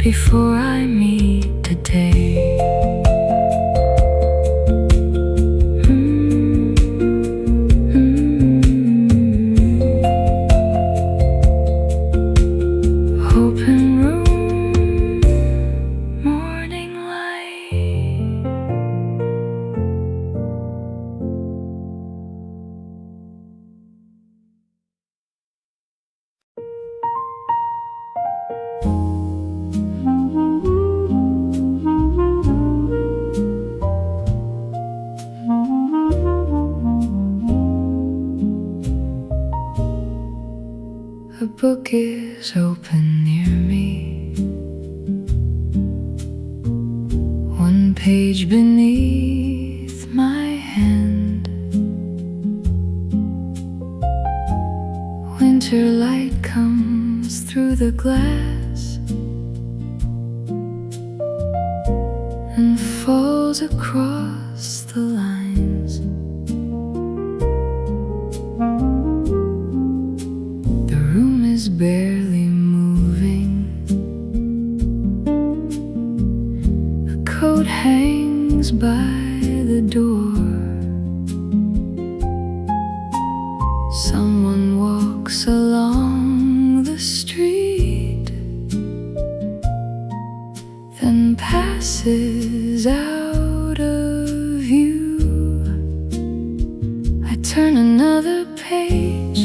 before I meet today. Open room, morning light. A book is open near me, one page beneath my hand. Winter light comes through the glass and falls across the lines. Is barely moving. A coat hangs by the door. Someone walks along the street, then passes out of view. I turn another page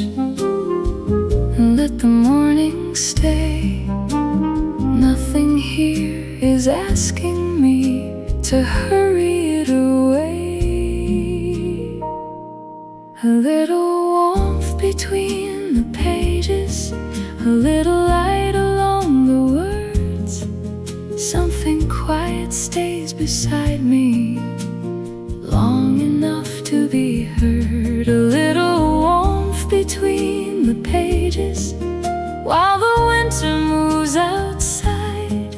and let the morning stay. Nothing here is asking me to hurry it away. A little warmth between the pages, a little light along the words. Something quiet stays beside me long enough to be heard. A little warmth between the pages. While the winter moves outside,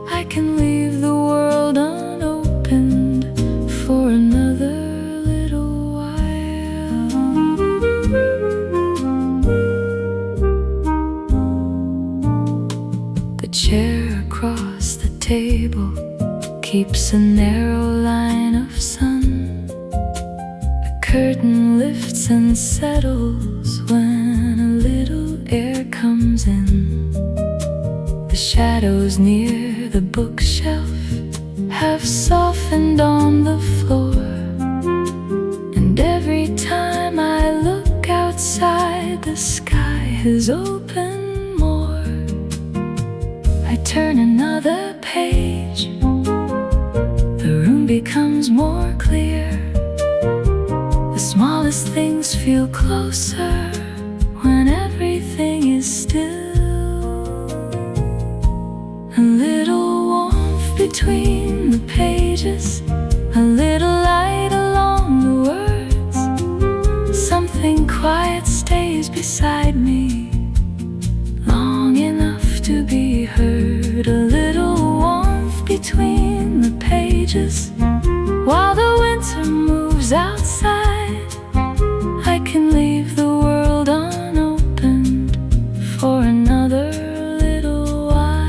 I can leave the world unopened for another little while. The chair across the table keeps a narrow line of sun. The curtain lifts and settles when a little air comes in. The shadows near the bookshelf have softened on the floor, and every time I look outside, the sky has opened more. I turn another page, the room becomes more clear. The smallest things feel closer when everything is still. A little warmth between the pages, a little light along the words. Something quiet stays beside me long enough to be heard. A little warmth between the pages. While the winter moves outside, I can leave the world unopened for another little while.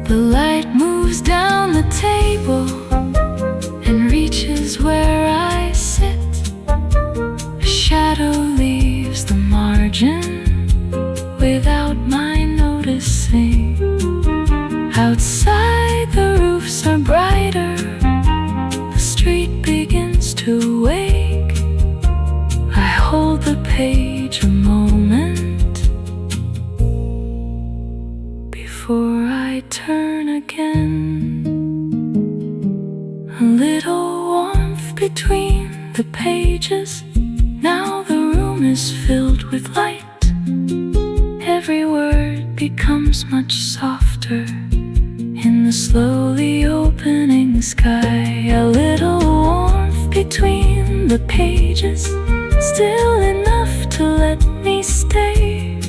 The light moves down the table and reaches where I sit. A shadow leaves the margin without my noticing. Outside the roofs are brighter, the street begins to wake. I hold the page a moment before I turn again. A little warmth between the pages. Now the room is filled with light. Every word becomes much softer in the slowly opening sky. A little warmth between the pages, still enough to let me stay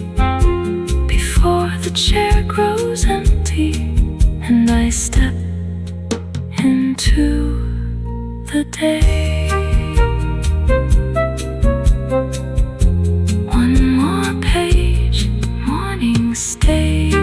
before the chair grows empty and I step into the day. One more page, morning stays.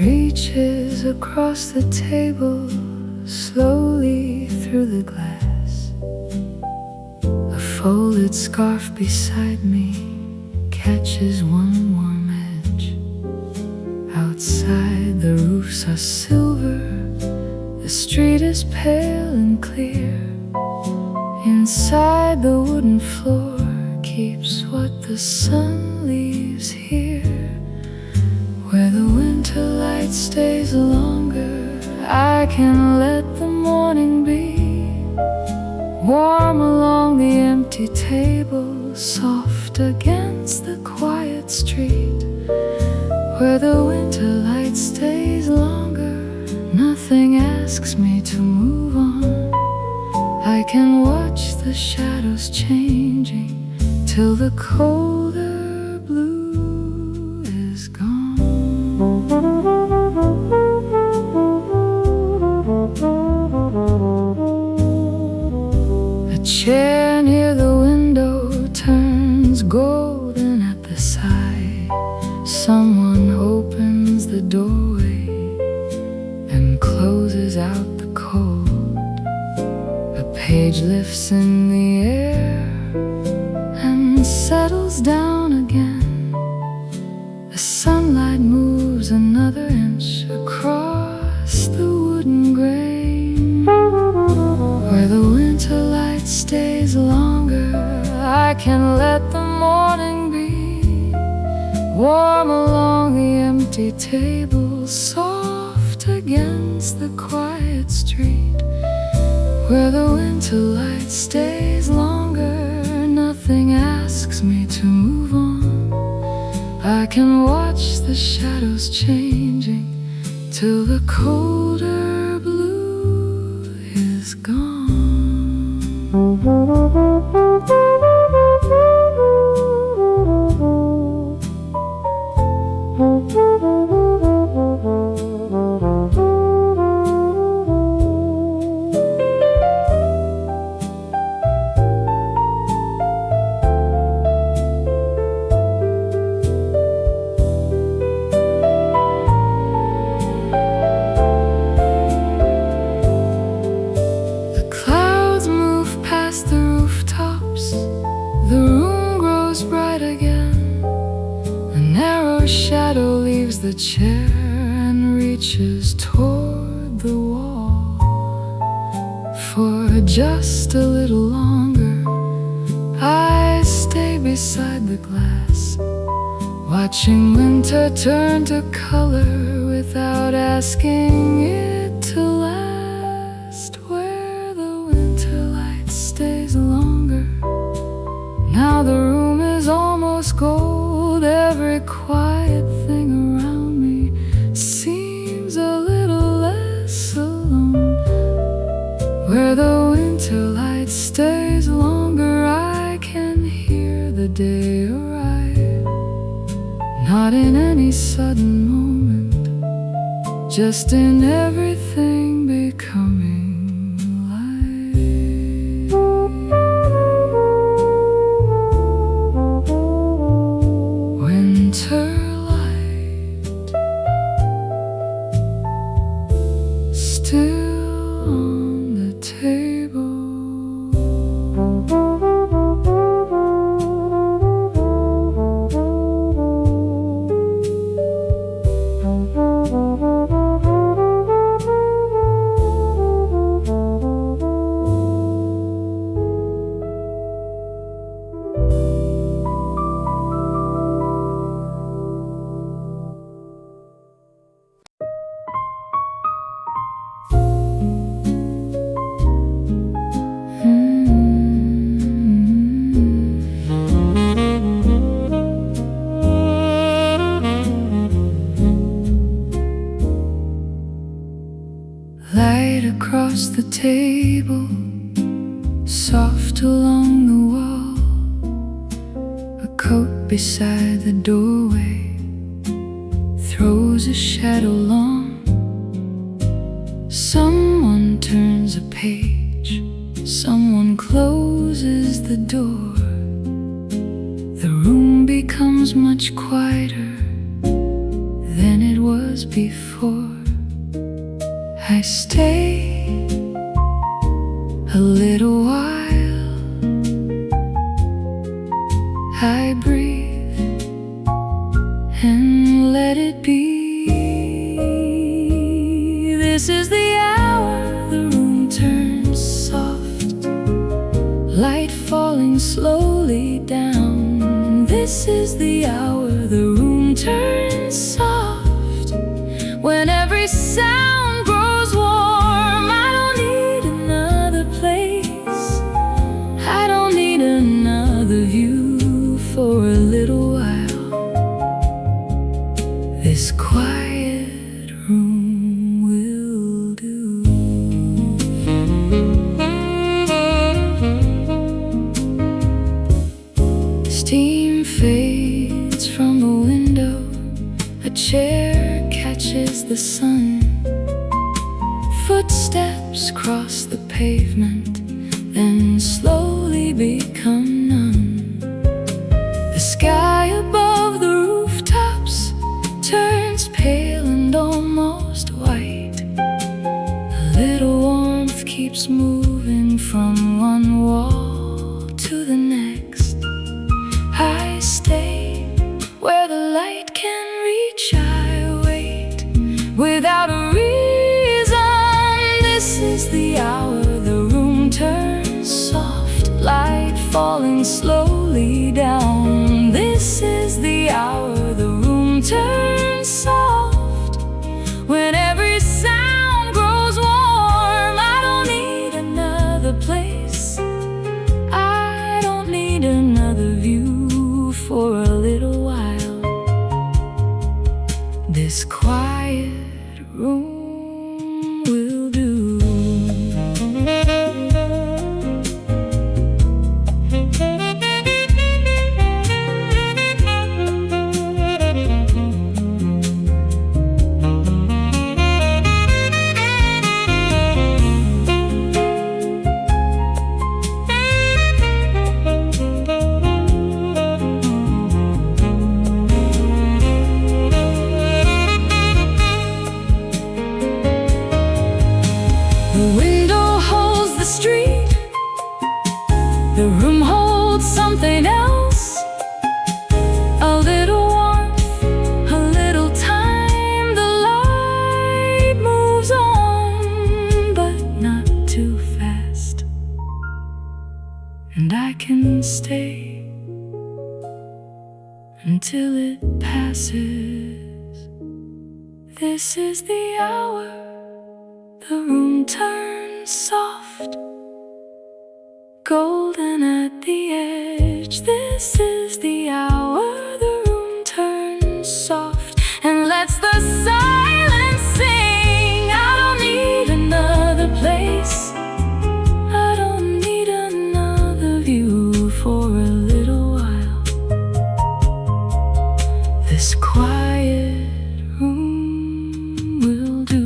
Reaches across the table, slowly through the glass. A folded scarf beside me catches one warm edge. Outside the roofs are silver, the street is pale and clear. Inside the wooden floor keeps what the sun leaves here. Where the winter light stays longer, I can let the morning be. Warm along the empty table, soft against the quiet street. Where the winter light stays longer, nothing asks me to move on. I can watch the shadows changing till the colder blue is gone. A chair near the window turns golden at the side. Someone opens the doorway and closes out the cold. A page lifts in the air and settles down again. The sunlight moves another inch across the wooden grain. Where the winter light stays longer, I can let the morning be. Warm along the empty table, soft against the quiet street. Where the winter light stays longer, nothing asks me to move on. I can watch the shadows changing till the colder blue is gone. Shadow leaves the chair and reaches toward the wall. For just a little longer, I stay beside the glass, watching winter turn to color without asking it to last. Where the winter light stays longer, now the room is almost gold. Every quiet thing around me seems a little less alone. Where the winter light stays longer, I can hear the day arrive. Not in any sudden moment, just in everything becoming winter light, still on the table. beside the doorway throws a shadow long. Someone turns a page, someone closes the door. The room becomes much quieter than it was before. I stay a little while, I breathe and let it be. This is the hour the room turns soft, light falling slowly down. This is the hour the room turns soft, when every sound grows warm. I don't need another place, I don't need another view for a little while. This quiet room will do. Steam fades from the window, a chair catches the sun. Footsteps cross the pavement, then slowly become numb. The sky above the rooftops turns pale and almost white. A little warmth keeps moving from one wall to the next. I stay where the light can reach, I wait without a reason. This is the hour the room turns soft, light falling slowly down. This is the hour the room turns soft, when every sound grows warm. I don't need another place, I don't need another view for a little while. This quiet room will do. The window holds the street, the room holds something else. A little warmth, a little time, the light moves on, but not too fast. And I can stay until it passes. This is the hour the room turns soft, golden at the edge. This is the hour the room turns soft and lets the silence sing. I don't need another place, I don't need another view for a little while. This quiet room will do.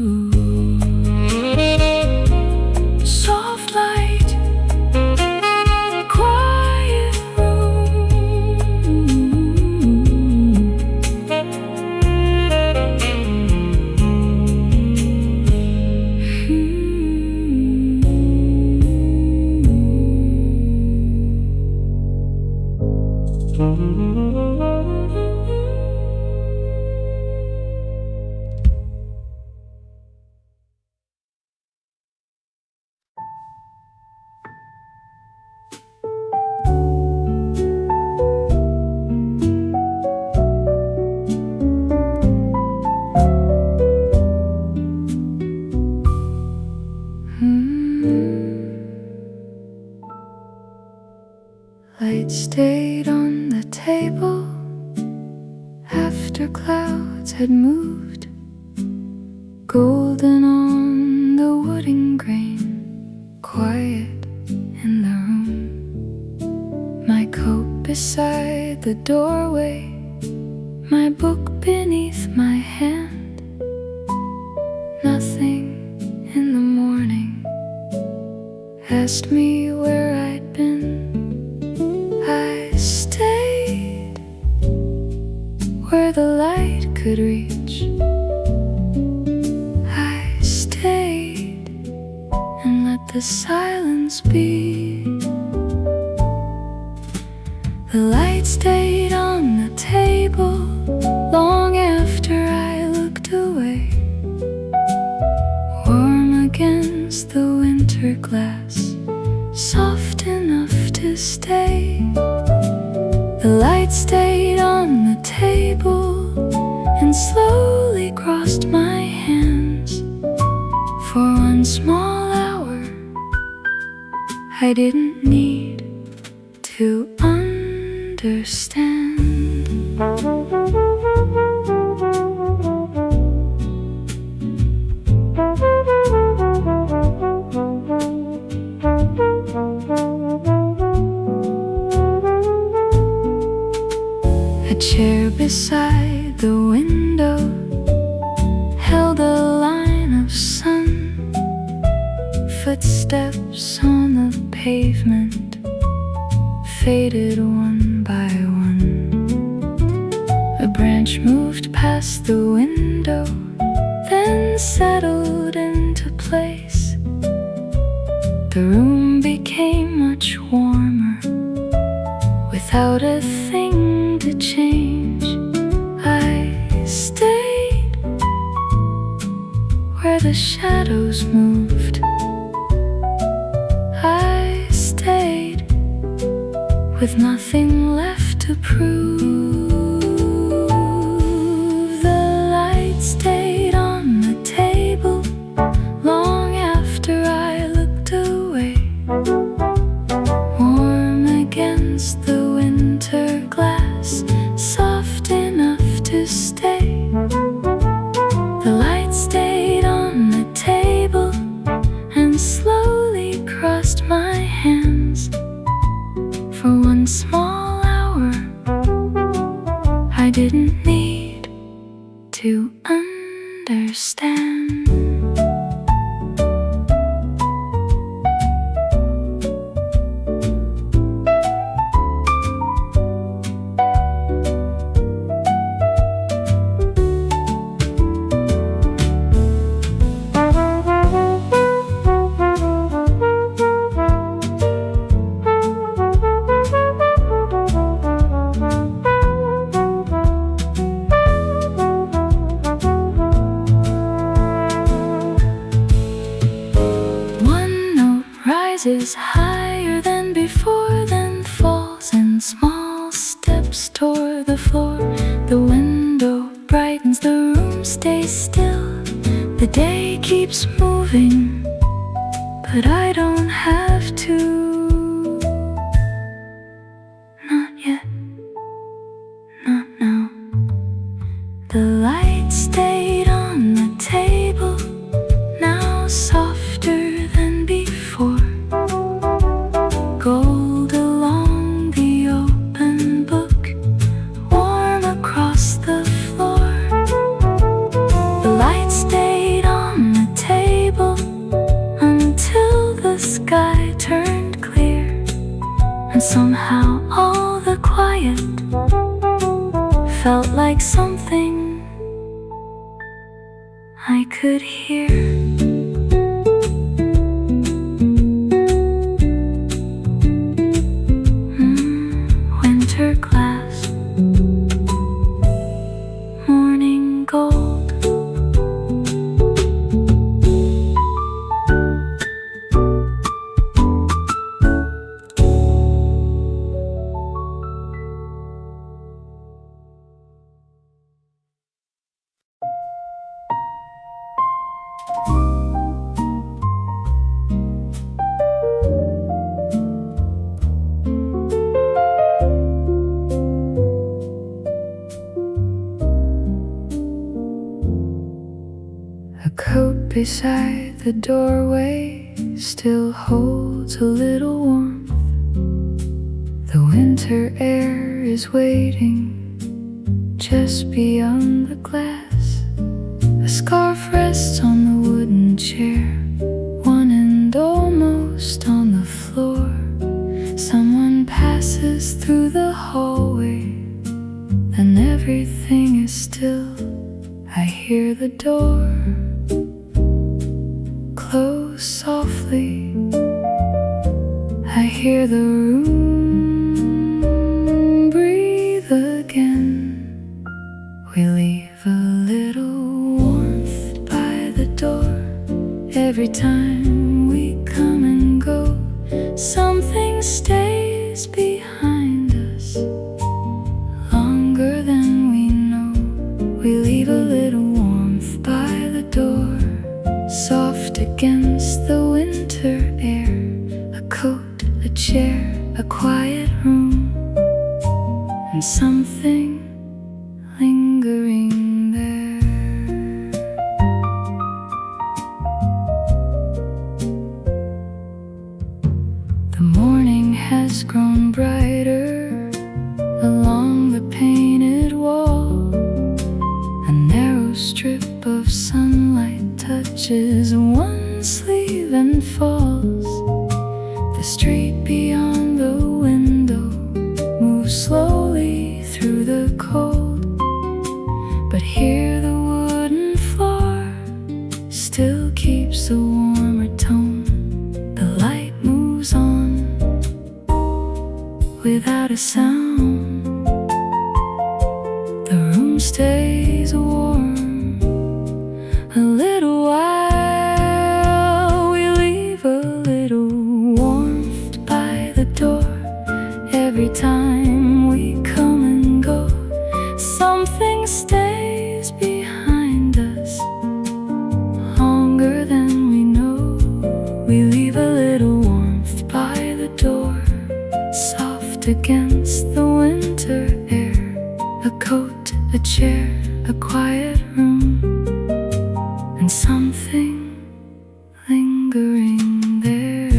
Light stayed on the table after clouds had moved, golden on the wooden grain, quiet in the room. my coat beside the doorway, my book beneath my hand. Nothing in the morning asked me where I'd been. I stayed where the light could reach. I stayed and let the silence be. The light stayed on the table long after I looked away, warm against the winter glass, soft enough to stay. The light stayed on the table and slowly crossed my hands. For one small hour I didn't need to understand. A chair beside the window held a line of sun. Footsteps on the pavement faded one by one. A branch moved past the window, then settled into place. The room became much warmer without a thing to change. I stayed where the shadows moved. I stayed with nothing left to prove. The light stayed on the table long after I looked away, warm against the winter glass, soft enough to stay. The light stayed on the table and slowly crossed my hands. For one small hour I didn't need to understand. Is higher than before, then falls in small steps toward the floor. The window brightens, the room stays still. The day keeps moving, but I don't have to. Not yet, not now. The light stayed on the table, now softer than before. Gold along the open book, warm across the floor. The light stayed on the table until the sky turned clear, and somehow all the quiet felt like something I could hear. Winter glass, morning gold. A coat beside the doorway still holds a little warmth. The winter air is waiting just beyond the glass. A scarf rests on the wooden chair, one end almost on the floor. Someone passes through the hallway, then everything is still. I hear the door close softly. I hear the room breathe again. We leave a little warmth by the door. Every time we come and go, something stays behind us longer than we know. We leave a little warmth by the door, soft against the winter air. A coat, a chair, a quiet room, and something lingering there. The morning has grown brighter along the painted wall. A narrow strip of sunlight touches one sleeve and falls. The street beyond the window moves slowly through the cold, but here the wooden floor still keeps a warmer tone. The light moves on without a sound. The room stays warm a little while. We leave a little warmth by the door. Every time we come and go, something stays behind us longer than we know. We leave a little warmth by the door, soft against the winter air. A coat, a chair, a quiet room, and something lingering there.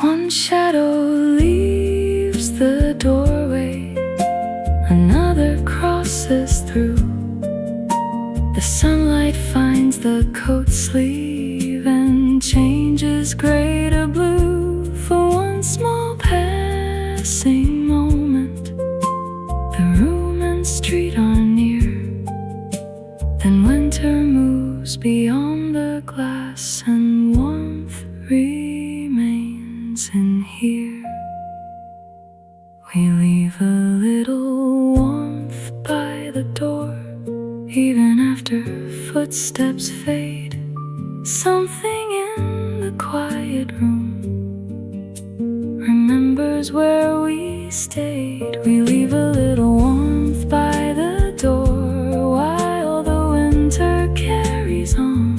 One shadow leaves the doorway, another crosses through. The sunlight finds the coat sleeve and changes gray to blue. For one small passing moment, the room and street are near. Then winter moves beyond the glass and warmth remains in here. We leave a little warmth by the door. Even after footsteps fade, something in the quiet room remembers where we stayed. We leave a little warmth by the door while the winter carries on.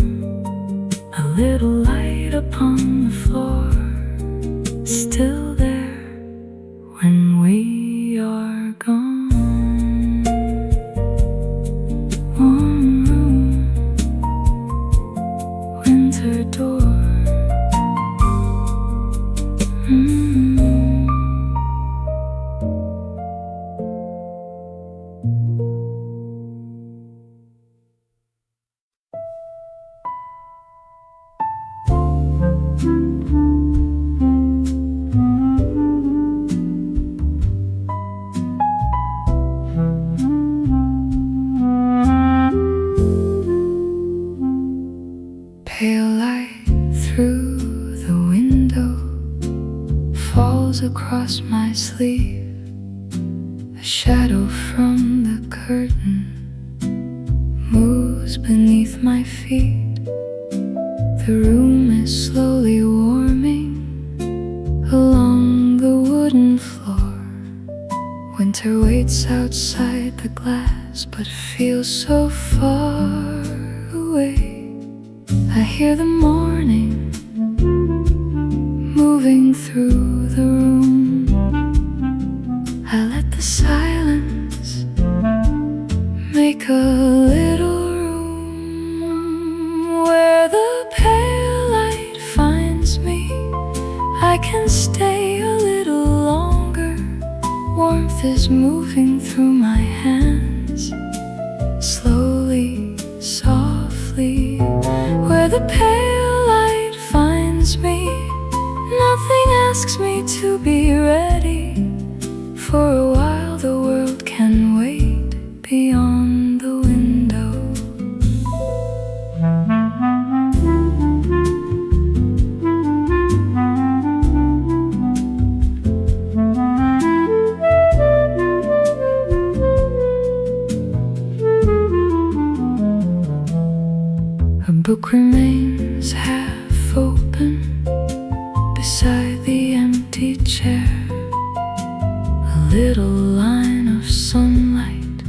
A little light upon the floor, still there when we are gone. Warm room, winter door. Pale light through the window falls across my sleeve. A shadow from the curtain moves beneath my feet. The room is slowly warming along the wooden floor. Winter Winter waits outside the glass, but feels so far away. I hear the morning moving through the room. I let the silence make a little room. Where the pale light finds me, I can stay a little longer. Warmth is moving through my hands, slowly, softly. Where the pale light finds me, nothing asks me to be ready. For a while the world can wait beyond the window. A book remains half open beside the empty chair. A little line of sunlight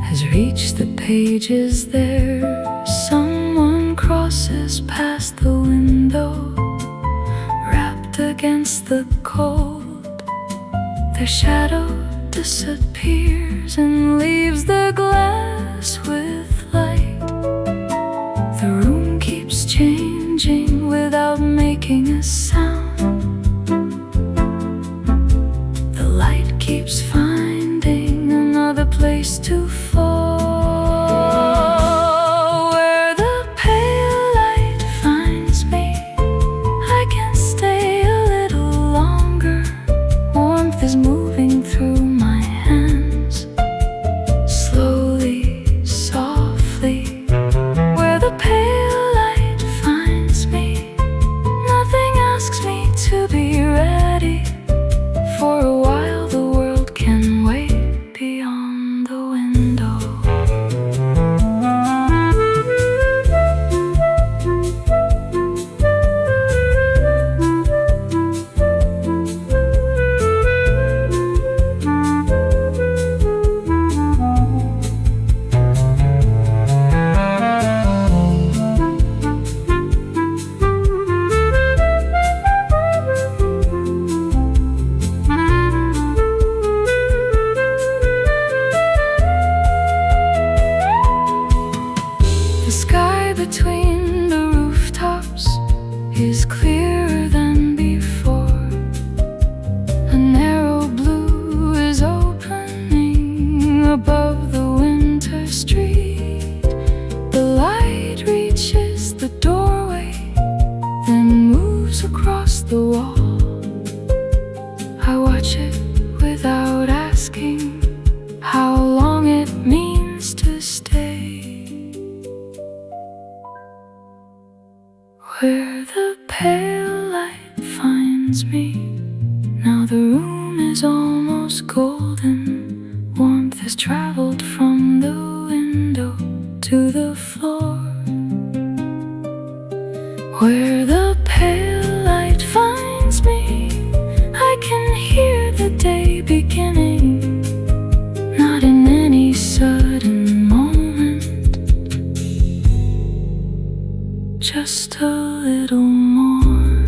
has reached the pages there. Someone crosses past the window, wrapped against the cold. Their shadow disappears and leaves the glass with light. The room keeps changing without making a sound. The light keeps finding another place to fall. Where the pale light finds me, I can stay a little longer. Warmth is moving through my hands, slowly, softly. Where the pale light finds me, nothing asks me to be ready. For a while the world can wait beyond the window. The sky between the rooftops is clearer than before. A narrow blue is opening above the winter street. The light reaches the doorway, then moves across the wall. I watch it without asking how long it means to stay. Where the pale light finds me, now the room is almost golden. Warmth has traveled from the window to the floor. Where the pale light finds me, I can hear the day beginning. Not in any sudden moment, just a little more.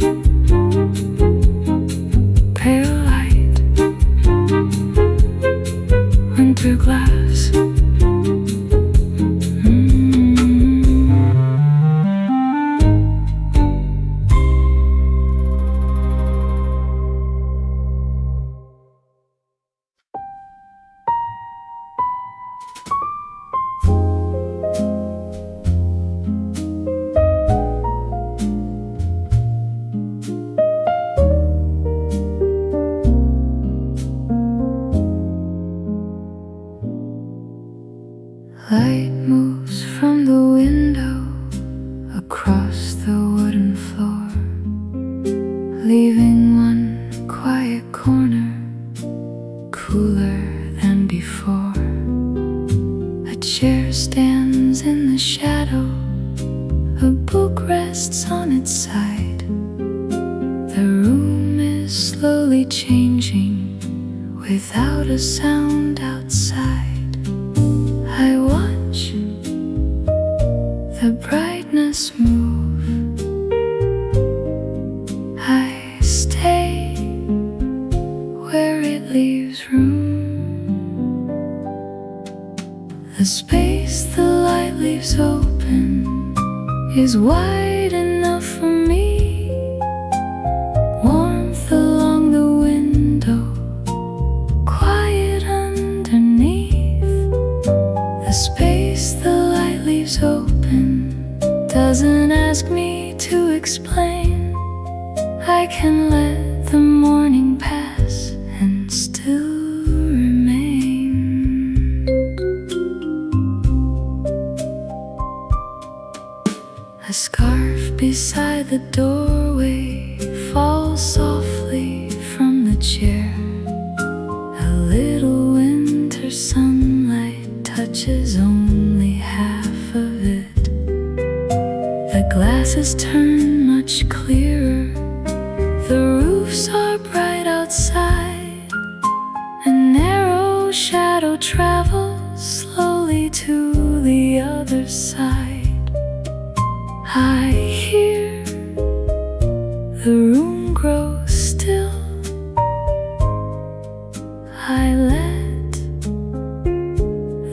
Pale light, winter glass. Light moves from the window across the wooden floor, leaving one quiet corner cooler than before. A chair stands in the shadow, a book rests on its side. The room is slowly changing without a sound outside. I watch the brightness move. I stay where it leaves room. The space the light leaves open is wide enough for me. Warmth along the window, quiet underneath. The space the light leaves open doesn't ask me to explain. I can let the morning pass and still remain. A scarf beside the doorway falls softly from the chair. A little winter sunlight touches only half of it. The glasses turn much clearer. The roofs are bright outside. A narrow shadow travels slowly to the other side. I hear the room grow still. I let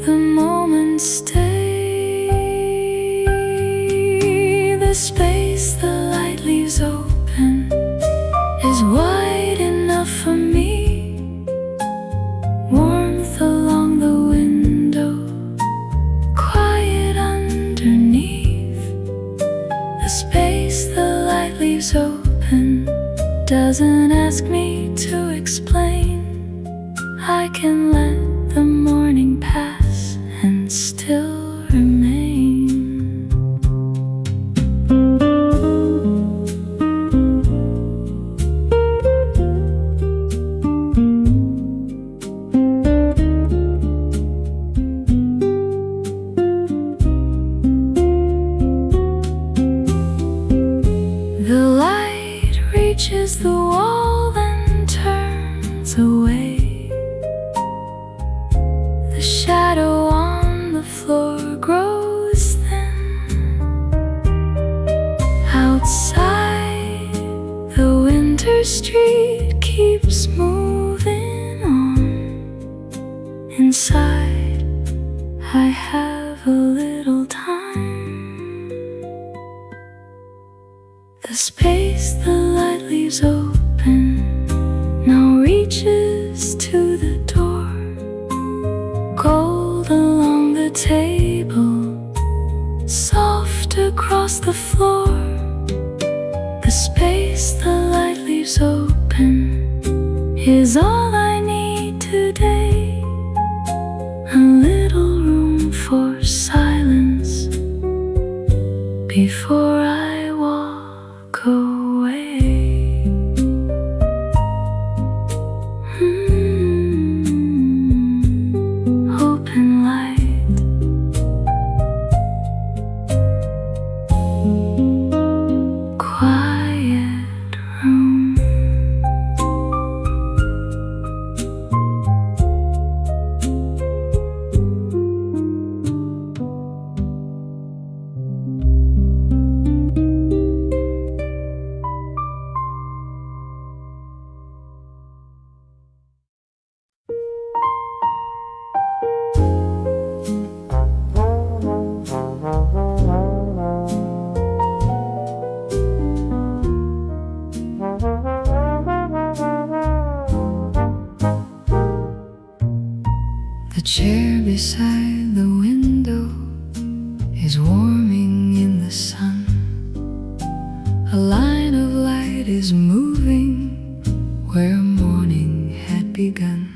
the moment stay. The space the light leaves open is wide enough for me. Warmth along the window, quiet underneath. The space the light leaves open doesn't ask me to explain. I can let the morning pass and still remain. The light reaches the wall and turns away. The shadow on the floor grows thin. Outside, the winter street keeps moving on. Inside, I have a little time. The space the light leaves open now reaches to the door. Gold along the table, soft across the floor. The space the light leaves open is all I need today. A little room for silence before I walk away. Open light, quiet room. The chair beside the window is warming in the sun. A line of light is moving where morning had begun.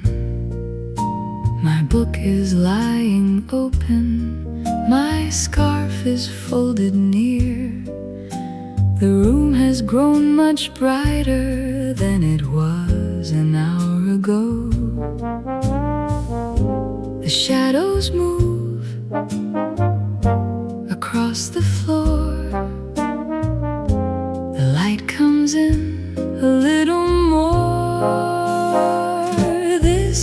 My book is lying open, my scarf is folded near. The room has grown much brighter than it was an hour ago. The shadows move across the floor. The light comes in a little more. This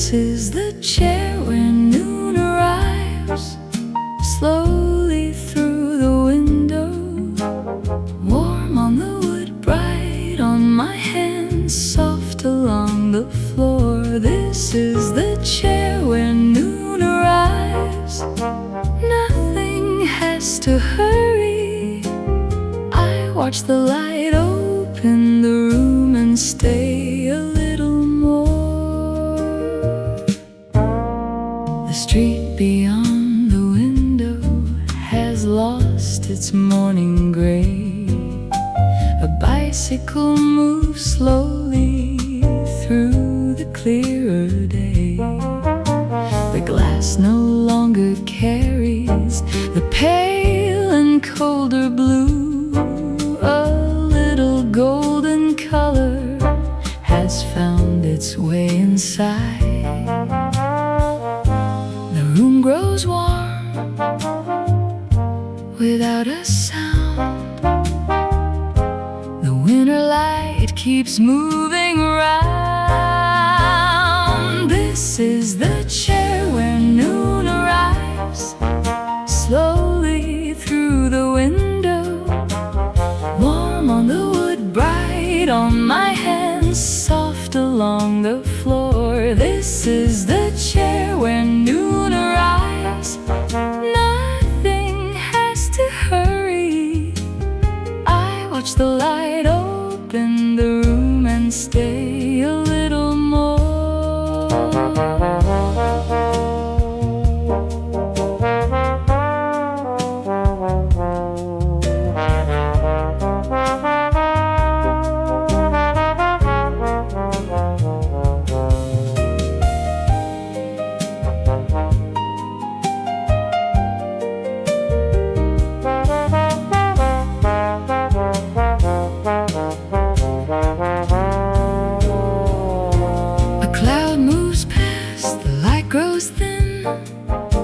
arrives. Nothing has to hurry. I watch the light open the room and stay a little more. The street beyond the window has lost its morning gray. A bicycle moves slowly through the clearer day. The glass no longer carries the pale and colder blue. A little golden color has found its way inside. The room grows warm without a sound. The winter light keeps moving around. This is the chair where noon arrives, slowly through the window. Warm on the wood, bright on my hands, soft along the floor. This is the chair where noon arrives. Nothing has to hurry. I watch the light open the room and stay a little more.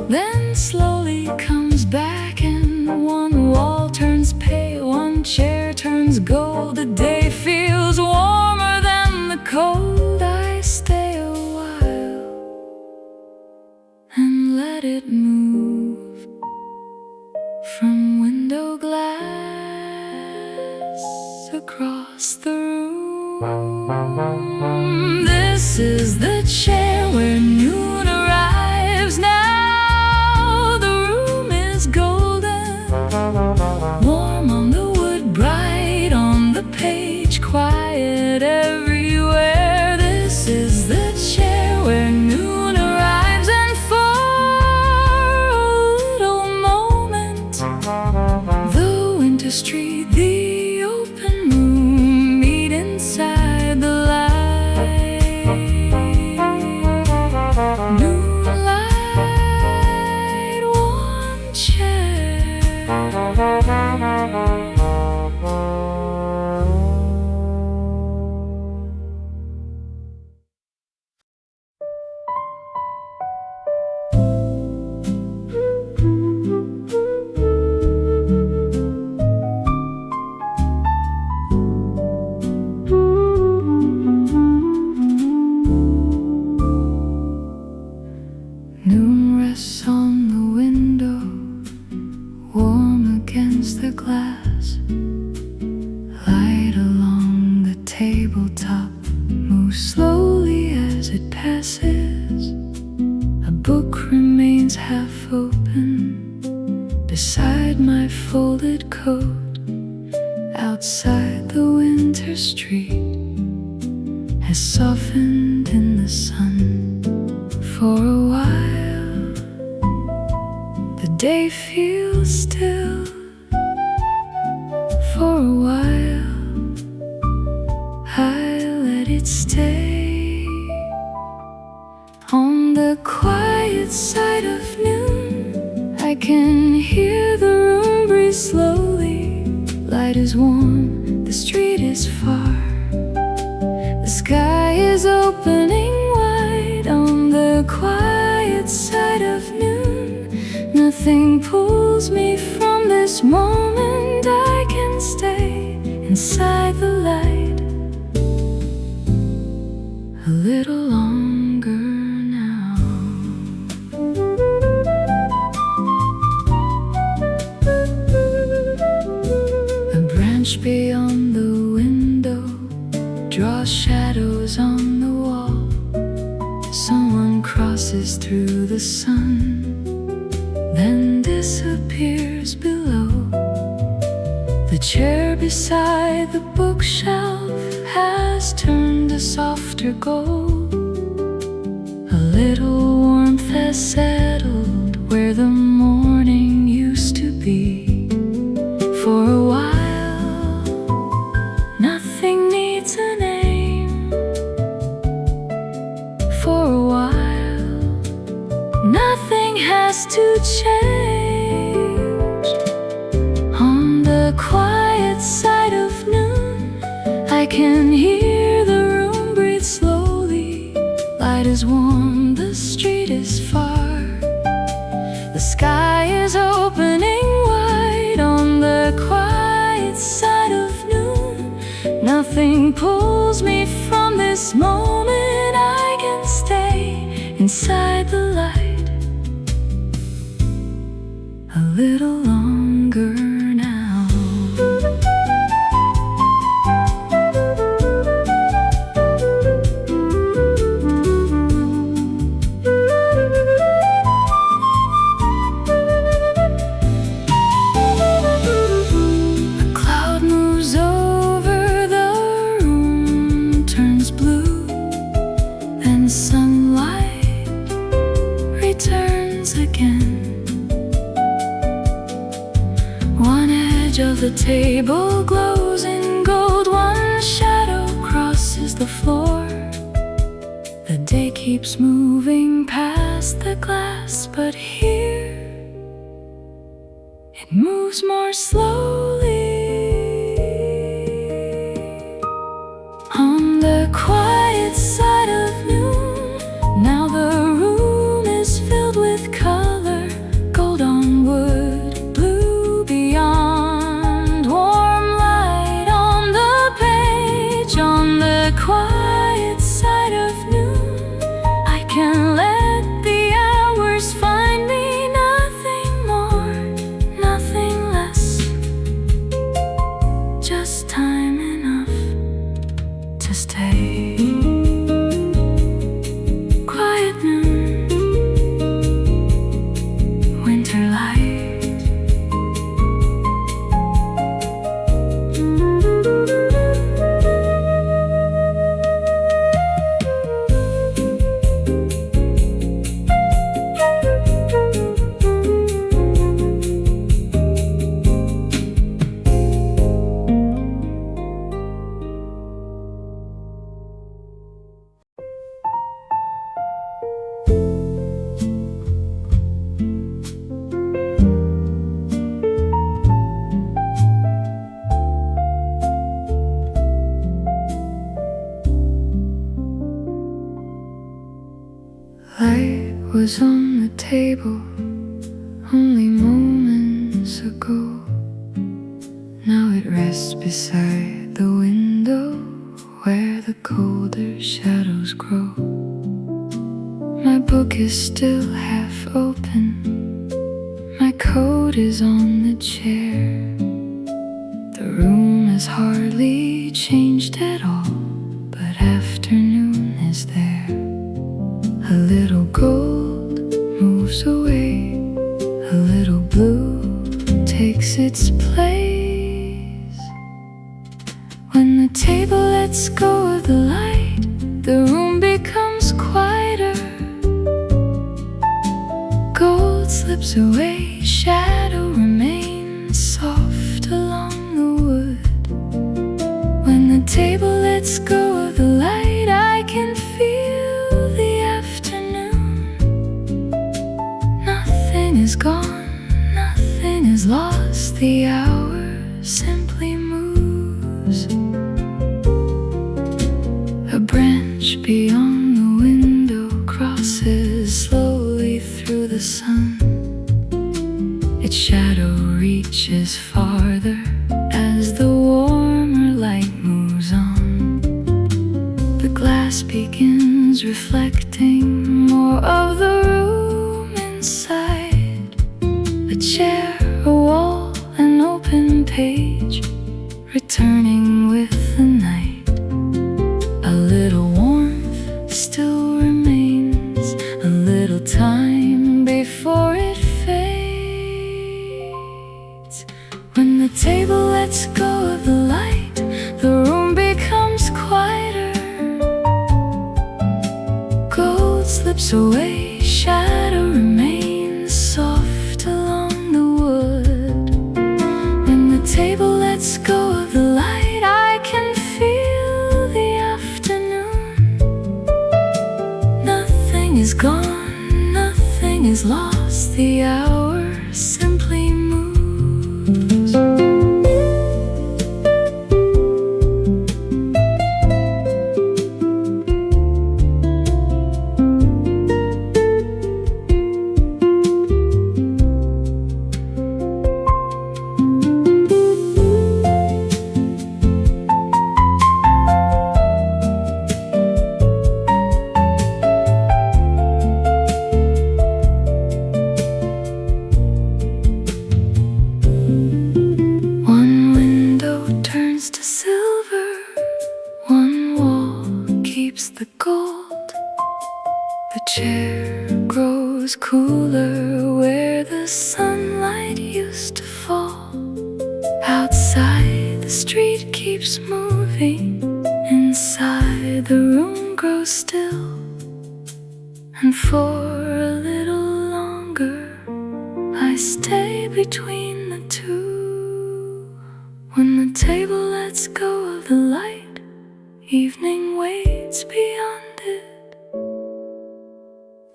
Then slowly comes back and one wall turns pale, one chair turns gold. The day feels warmer than the cold. I stay a while and let it move from window glass across the room. This is the chair where noon arrives. Now the room is golden, warm on the wood, bright on the page, quiet everywhere. This is the chair where noon arrives, and for a little moment, the winter street, the open room, meet inside the light. Moonlight, one chair. Noon rests on the window, warm against the glass. Light along the tabletop moves slowly as it passes. A book remains half open beside my folded coat. Outside, the winter street has softened in the sun. For a while, the day feels still. For a while, I let it stay. On the quiet side of noon, I can hear the room breathe slowly. Light is warm, the street is far. The sky is opening wide. On the quiet side of noon, nothing pulls me from this moment. I can stay inside the light a little longer now. A branch beyond the window draws shadows on the wall. Someone crosses through the sun. chair beside the bookshelf has turned a softer gold. A little warmth has settled where the morning used to be. For a while, nothing needs a name. For a while, nothing has to change. On the quiet side of noon, I can hear the room breathe slowly. Light is warm, the street is far. The sky is opening wide. On the quiet side of noon, nothing pulls me from this moment. I can stay inside the light a little longer now. A cloud moves over the room, turns blue, then sunlight returns again. One edge of the table glows in gold, one shadow crosses the floor. The day keeps moving past the glass, but here it moves more slowly. On the quiet side of noon, now the room is filled with color. Gold on wood, blue beyond, warm light on the page. On the quiet side of noon, I can let the hours find me. Nothing more, nothing less, just time enough to stay. Quiet noon, winter light. Light was on the table only moments ago. Now it rests beside the window where the colder shadows grow. My book is still half open, my coat is on the chair. The room has hardly changed at all, but afternoon is there. A little gold moves away, a little blue takes its place. When the table lets go of the light, the room becomes quieter. Gold slips away, shadow remains soft along the wood. When the table lets go of the light, I can feel the afternoon. Nothing is gone, nothing is lost, the hour simply moves. A branch beyond the window crosses slowly through the sun. Its shadow reaches farther as the warmer light moves on. The glass begins reflecting more of the room inside. A chair, a wall, an open page, returning with the night. A little warmth still remains, a little time before it fades. When the the table lets go of the light, the room becomes quieter. Gold slips away, shadow remains soft along the wood. When the table lets go of the light, I can feel the afternoon. Nothing is gone, nothing is lost, the hour simply moves. The gold, the chair grows cooler where the sunlight used to fall. Outside the street keeps moving, inside the room grows still. And for a little longer I stay between the two. When the table lets go of the light, evening waits beyond it.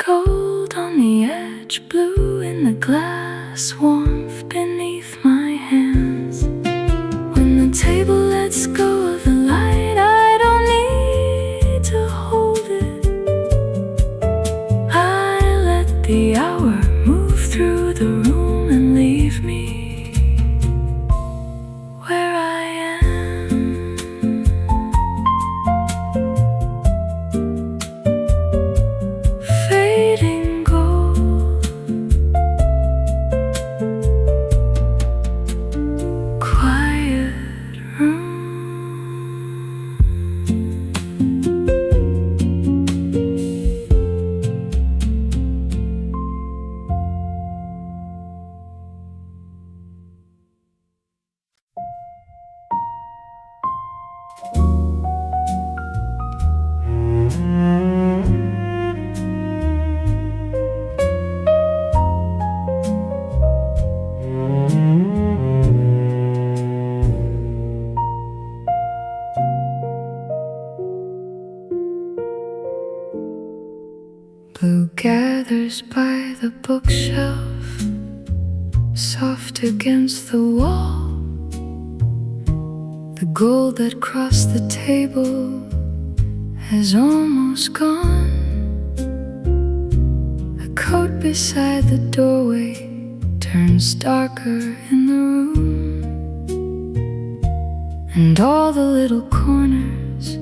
Gold on the edge, blue in the glass, warmth beneath my hands. When the table lets go of the light, I don't need to hold it. I let the hour move through the room and leave me where I am. Blue gathers by the bookshelf, soft against the wall. The gold that crossed the table has almost gone. The coat beside the doorway turns darker in the room, and all the little corners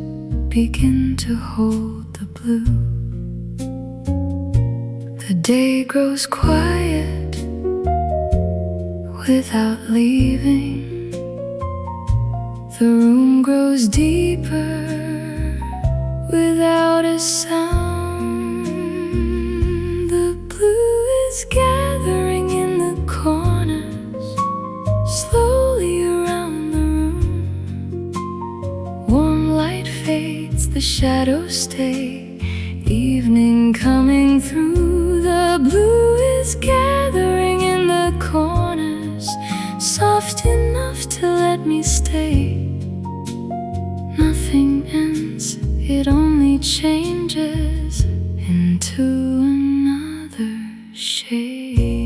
begin to hold the blue. The day grows quiet without leaving. The room grows deeper without a sound. The blue is gathering in the corners, slowly around the room. Warm light fades, the shadows stay, evening coming through. The blue is gathering in the corners, soft enough to let me stay. Nothing ends, it only changes into another shade.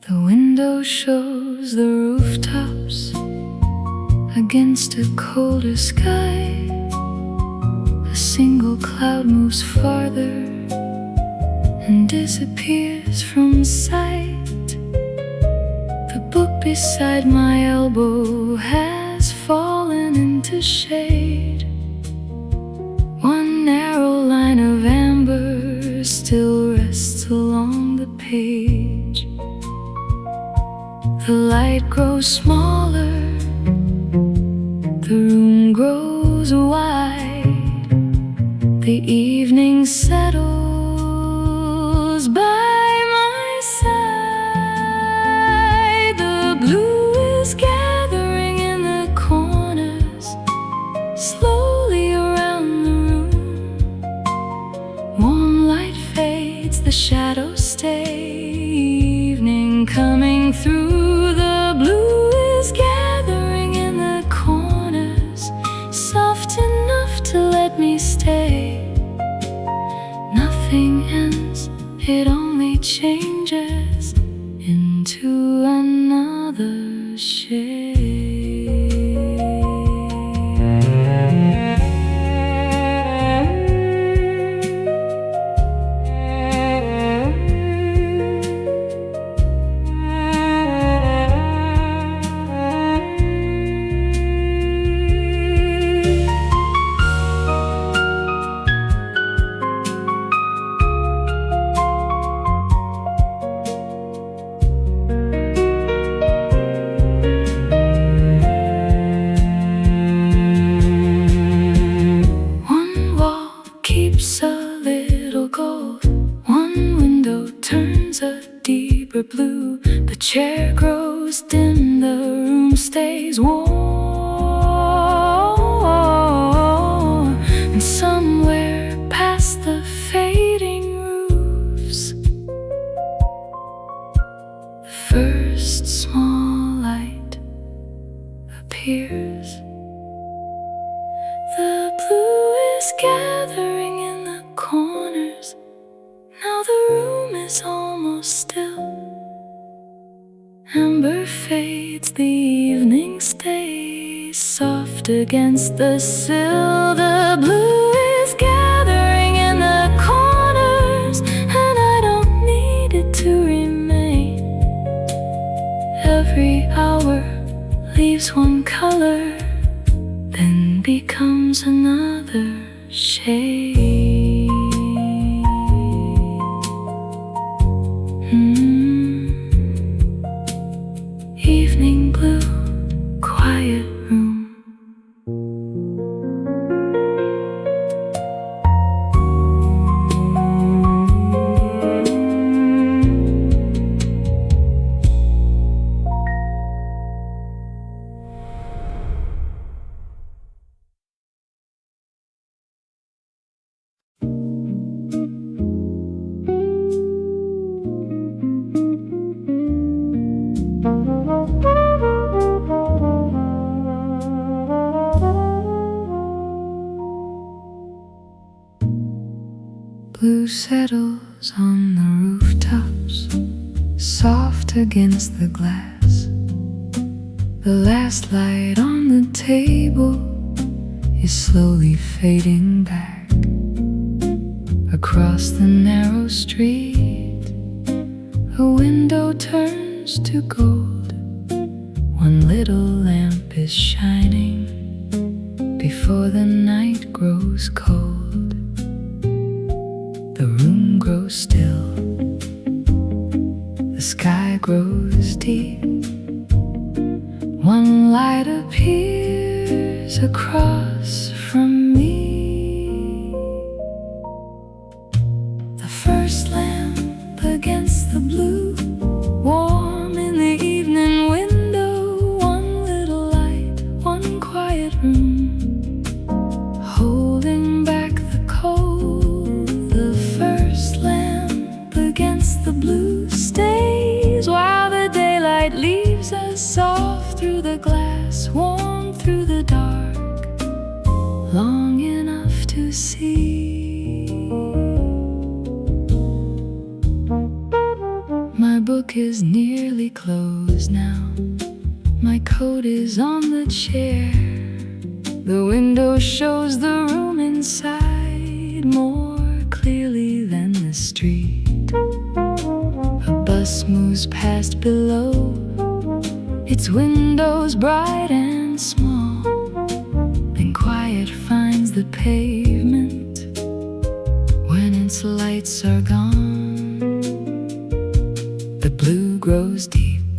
The window shows the rooftops against a colder sky. A single cloud moves farther and disappears from sight. The book beside my elbow has fallen into shade. One narrow line of amber still rests along the page. The light grows smaller, the room grows wide. The evening settles by my fades, the shadows stay. Evening coming through, the blue is gathering in the corners, soft enough to let me stay. Nothing ends, it only changes into another shade. Blue, the chair grows dim, the room stays warm, and somewhere past the fading roofs, the first small light appears. The blue is gathering in the corners, now the room is almost still. Amber fades, the evening stays soft against the sill. The blue is gathering in the corners, and I don't need it to remain. Every hour leaves one color, then becomes another shade. Evening blue, quiet room. Blue settles on the rooftops, soft against the glass. The last light on the table is slowly fading back. Across the narrow street, a window turns to gold. One little lamp is shining before the night grows cold. The room grows still, the sky grows deep. One light appears across from me. The first lamp against the blue, warm in the evening window. One little light, one quiet room, holding back the cold. The first lamp against the blue stays while the daylight leaves us soft through the glass, warm through the dark, long enough to see. My book is nearly closed now. My coat is on the chair. The window shows the room inside more clearly than the street. A bus moves past below, its windows bright and small. Then quiet finds the pavement when its lights are gone. The blue grows deep,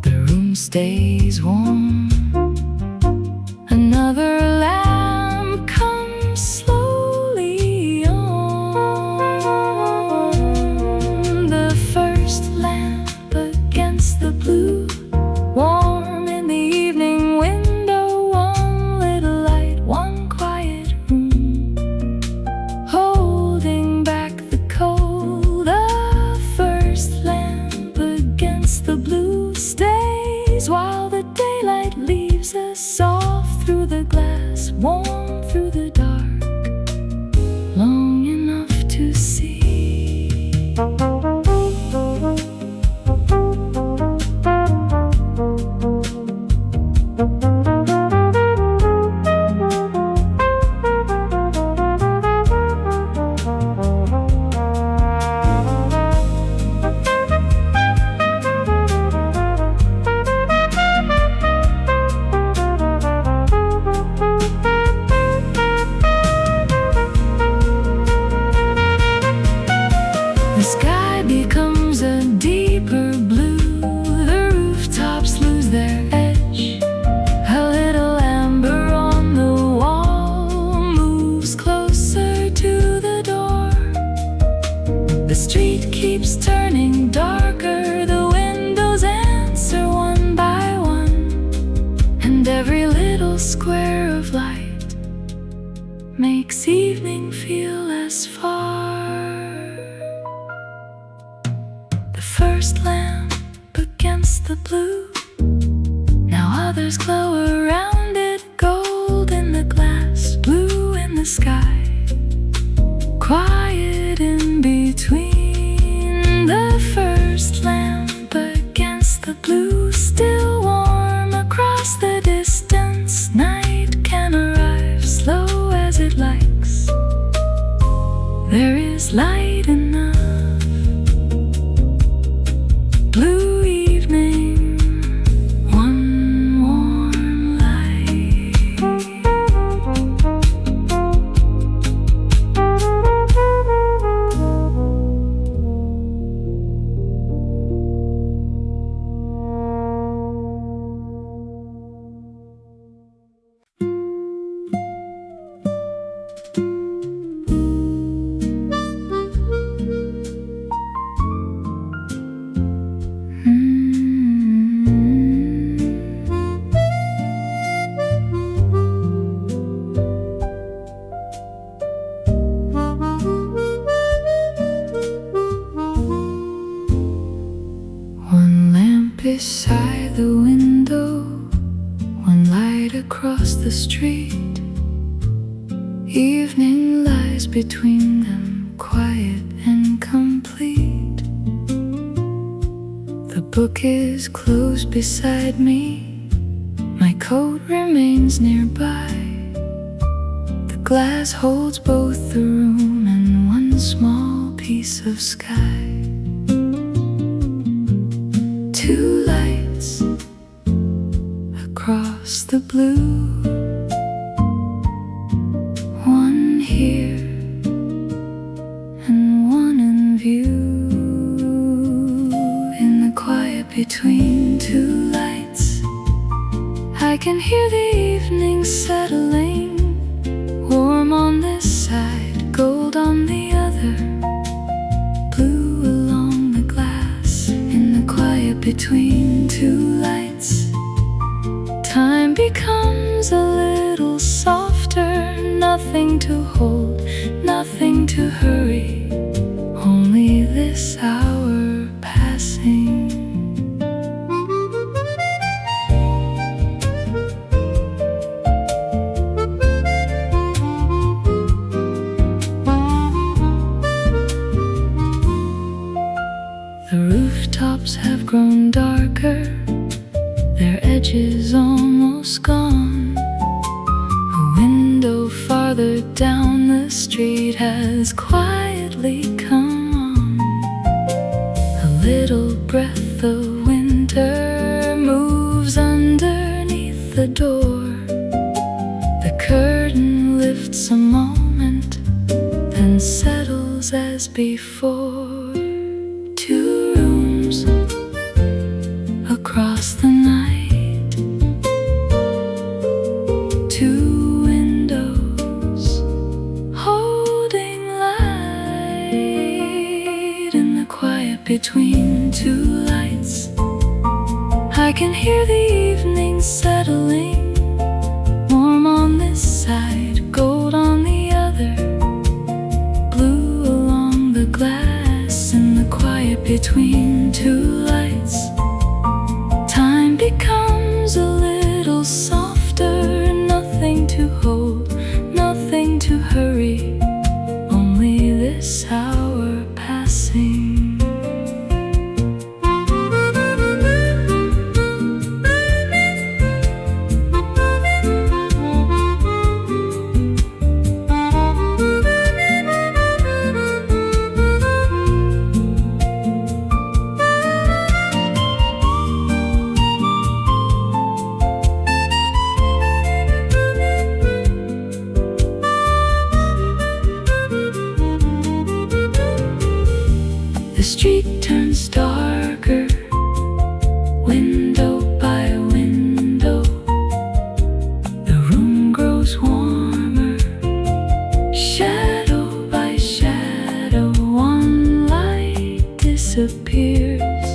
the room stays warm. Another lamp comes slowly on. The first lamp against the blue, warm in the evening window. One little light, one quiet room, holding back The sky becomes a deeper blue. The rooftops lose their edge. A little amber on the wall moves closer to the door. The street keeps turning darker. The windows answer one by one, and every little square of light makes evening feel less far. The first lamp against the blue, now others glow around it. Gold in the glass, blue in the sky, quiet in between. The first lamp against the blue, still warm across the distance. Night can arrive slow as it likes. There is light enough. Blue evening, one warm light. One lamp beside the window, one light across the street. Evening lies between them, quiet and complete. The book is closed beside me, my coat remains nearby. The glass holds both the room and one small piece of sky. Two lights across the blue, one here and one in view. In the quiet between two lights, I can hear the evening settling. Warm on this side, gold on the other, blue along the glass. In the quiet between two lights, time becomes a little softer. Nothing to hold, nothing to hurry, only this hour passing. The rooftops have grown darker, their edges almost gone. A window farther down the street has quietly come on. A little breath of winter moves underneath the door. The curtain lifts a moment, then settles as before. Two rooms across the night, two windows holding light. In the quiet between two lights, I can hear the evening settling. Warm on this side, gold on the other, blue along the glass. In the quiet between two lights, time becomes a little softer. Nothing to hold, nothing to hurry, only this hour passing. The street turns darker, window by window. The room grows warmer, shadow by shadow. One light disappears,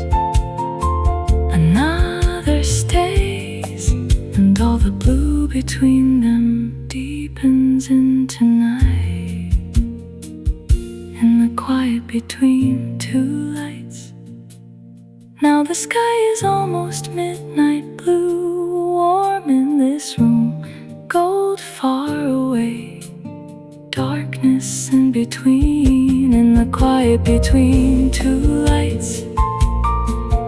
another stays, and all the blue between them deepens into night. In the quiet between two lights, now the sky is almost midnight blue, warm in this room, gold far away, darkness in between. In the quiet between two lights,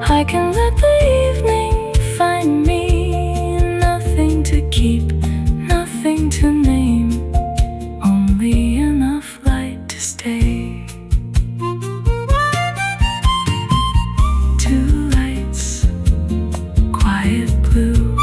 I can let the evening find me. Nothing to keep, nothing to name, only enough light to stay. Two lights, quiet blue.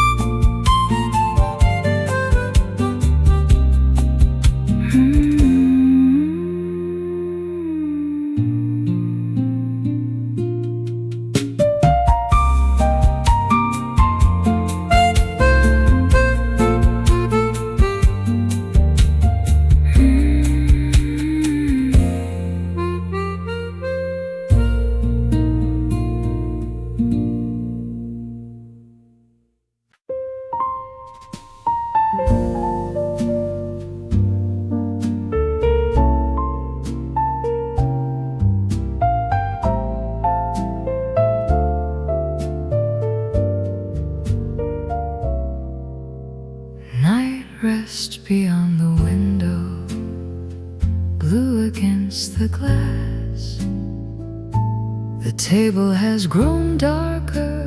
Rest beyond the window, blue against the glass. The table has grown darker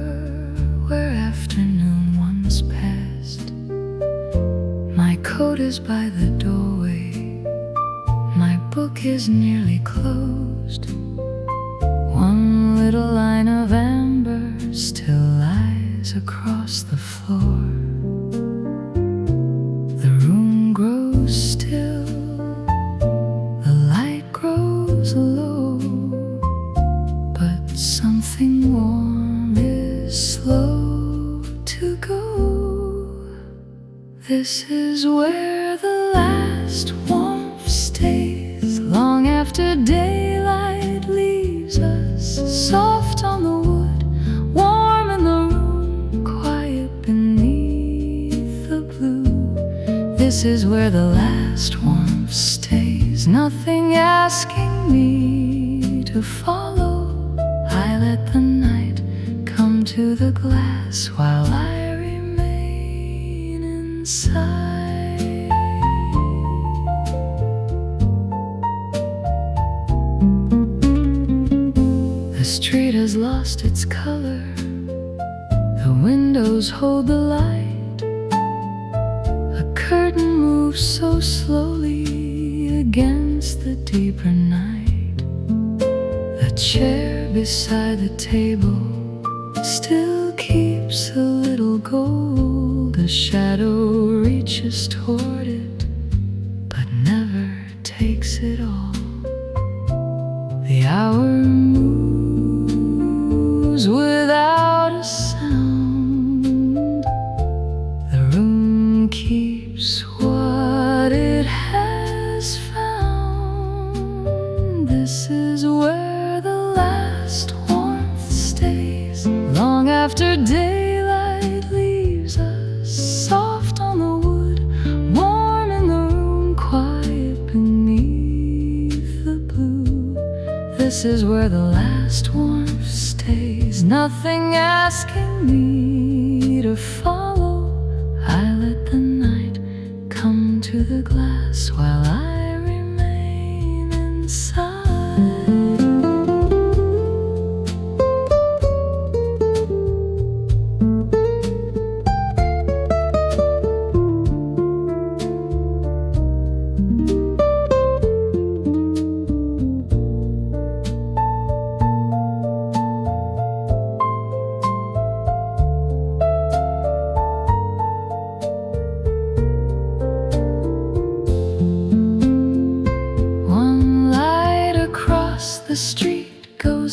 where afternoon once passed. My coat is by the doorway, my book is nearly closed. One little line of amber still lies across the floor. Still, the light grows low, but something warm is slow to go. This is where the last warmth stays, long after daylight leaves us, soft on the wood, warm in the room, quiet beneath the blue. This is where the last warmth stays, nothing asking me to follow. I let the night come to the glass while I remain inside. The street has lost its color, the windows hold the light. Curtain moves so slowly against the deeper night. The chair beside the table still keeps a little gold. A shadow reaches toward it, but never takes it all. The hour moves without a sound. The room keeps what it has found. This is where the last warmth stays, long after daylight leaves us, soft on the wood, warm in the room, quiet beneath the blue. This is where the last warmth stays, nothing asking me to follow. I let the night come to the glass while I remain inside. The street goes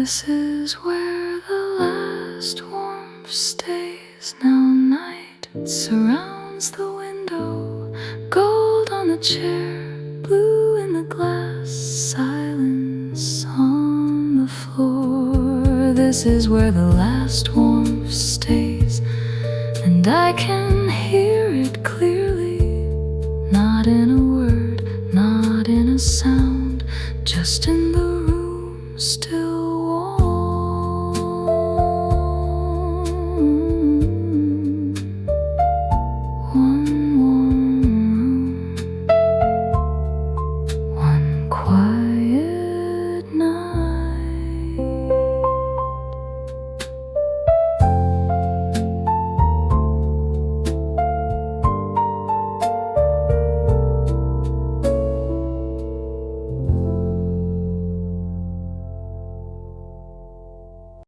This is where the last warmth stays. Now night surrounds the window, gold on the chair, blue in the glass, silence on the floor. This is where the last warmth stays, and I can hear it clearly, not in a word, not in a sound, just in the room still.